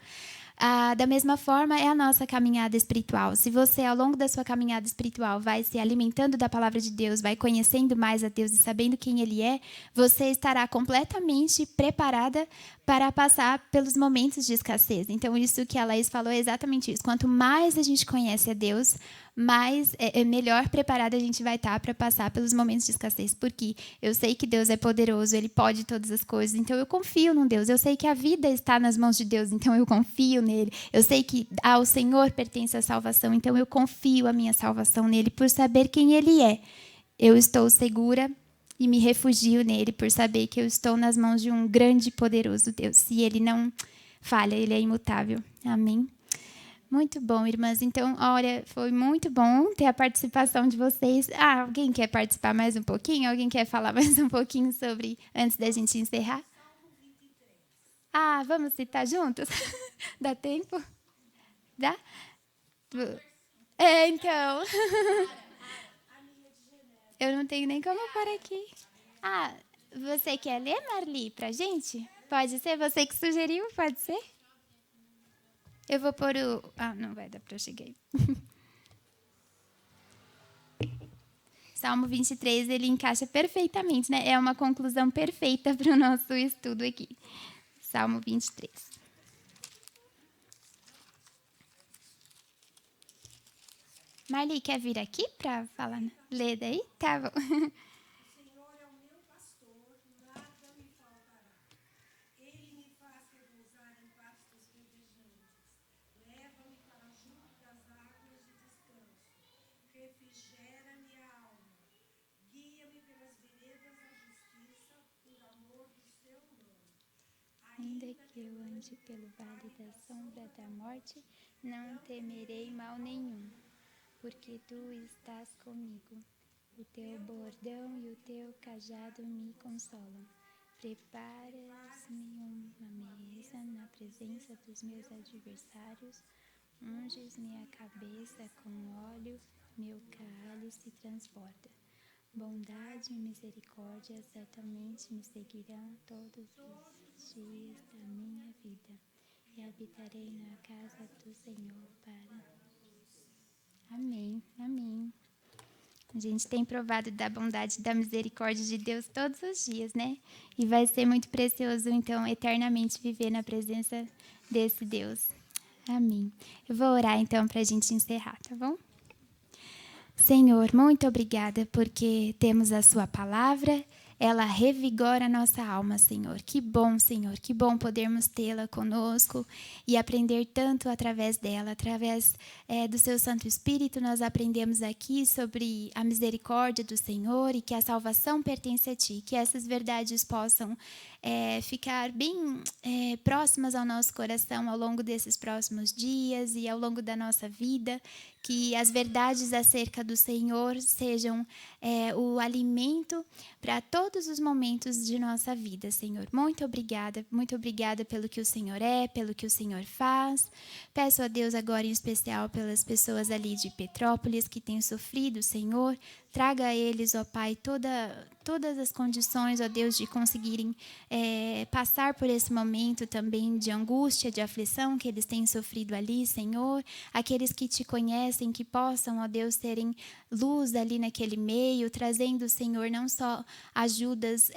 Da mesma forma, é a nossa caminhada espiritual. Se você, ao longo da sua caminhada espiritual, vai se alimentando da palavra de Deus, vai conhecendo mais a Deus e sabendo quem Ele é, você estará completamente preparada para passar pelos momentos de escassez. Então, isso que a Laís falou é exatamente isso. Quanto mais a gente conhece a Deus, mais melhor preparada a gente vai estar para passar pelos momentos de escassez. Porque eu sei que Deus é poderoso, Ele pode todas as coisas, então eu confio num Deus. Eu sei que a vida está nas mãos de Deus, então eu confio nele. Eu sei que ao Senhor pertence a salvação, então eu confio a minha salvação nele por saber quem Ele é. Eu estou segura e me refugio nele por saber que eu estou nas mãos de um grande e poderoso Deus. E Ele não falha, Ele é imutável. Amém? Muito bom, irmãs. Então, olha, foi muito bom ter a participação de vocês. Alguém quer participar mais um pouquinho? Alguém quer falar mais um pouquinho sobre, antes da gente encerrar? Vamos citar juntos? Dá tempo? Dá? Então. Eu não tenho nem como pôr aqui. Você quer ler, Marli, pra gente? Pode ser? Você que sugeriu? Pode ser? Eu vou pôr o... não vai dar para eu chegar aí. Salmo 23, ele encaixa perfeitamente, né? É uma conclusão perfeita para o nosso estudo aqui. Salmo 23. Marli, quer vir aqui para falar? Ler daí? Tá bom. Ainda que eu ande pelo vale da sombra da morte, não temerei mal nenhum, porque tu estás comigo. O teu bordão e o teu cajado me consolam. Preparas-me uma mesa na presença dos meus adversários, unges minha cabeça com óleo, meu cálice transborda. Bondade e misericórdia certamente me seguirão todos os dias da minha vida, e habitarei na casa do Senhor para... Amém, amém. A gente tem provado da bondade e da misericórdia de Deus todos os dias, né? E vai ser muito precioso, então, eternamente viver na presença desse Deus. Amém. Eu vou orar, então, para a gente encerrar, tá bom? Senhor, muito obrigada porque temos a sua palavra, ela revigora a nossa alma, Senhor. Senhor, que bom podermos tê-la conosco e aprender tanto através dela. Através do seu Santo Espírito, nós aprendemos aqui sobre a misericórdia do Senhor e que a salvação pertence a Ti. Que essas verdades possam ficar bem próximas ao nosso coração ao longo desses próximos dias e ao longo da nossa vida. Que as verdades acerca do Senhor sejam o alimento para todos os momentos de nossa vida, Senhor. Muito obrigada pelo que o Senhor é, pelo que o Senhor faz. Peço a Deus agora em especial pelas pessoas ali de Petrópolis que têm sofrido, Senhor. Traga a eles, ó Pai, todas as condições, ó Deus, de conseguirem passar por esse momento também de angústia, de aflição que eles têm sofrido ali, Senhor. Aqueles que te conhecem, que possam, ó Deus, terem luz ali naquele meio, trazendo, Senhor, não só ajudas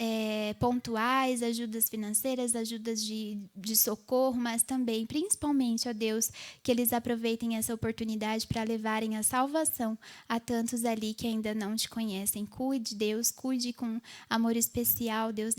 pontuais, ajudas financeiras, ajudas de socorro, mas também, principalmente, ó Deus, que eles aproveitem essa oportunidade para levarem a salvação a tantos ali que ainda não te conhecem. Cuide, Deus, cuide com amor especial, Deus,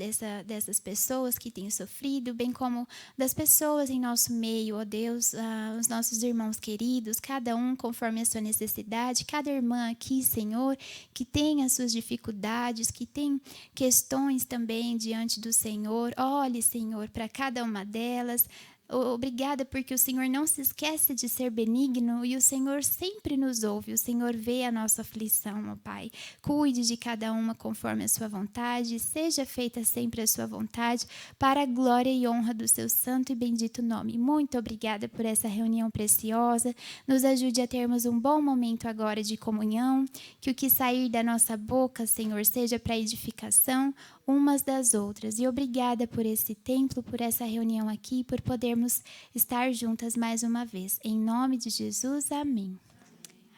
dessas pessoas que têm sofrido, bem como das pessoas em nosso meio, ó Deus, os nossos irmãos queridos, cada um conforme a sua necessidade, cada irmã aqui, Senhor, que tem as suas dificuldades, que tem questões também diante do Senhor. Olhe, Senhor, para cada uma delas. Obrigada porque o Senhor não se esquece de ser benigno e o Senhor sempre nos ouve, o Senhor vê a nossa aflição, ó Pai. Cuide de cada uma conforme a sua vontade, seja feita sempre a sua vontade, para a glória e honra do seu santo e bendito nome. Muito obrigada por essa reunião preciosa, nos ajude a termos um bom momento agora de comunhão, que o que sair da nossa boca, Senhor, seja para edificação umas das outras. E obrigada por esse templo, por essa reunião aqui, por podermos podermos estar juntas mais uma vez. Em nome de Jesus, amém.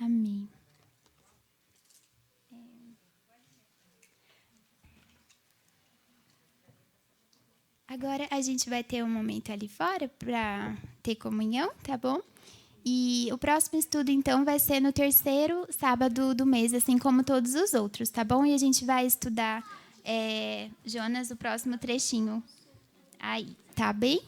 Amém. Agora a gente vai ter um momento ali fora para ter comunhão, tá bom? E o próximo estudo, então, vai ser no 3º sábado do mês, assim como todos os outros, tá bom? E a gente vai estudar Jonas, o próximo trechinho. Aí, tá bem?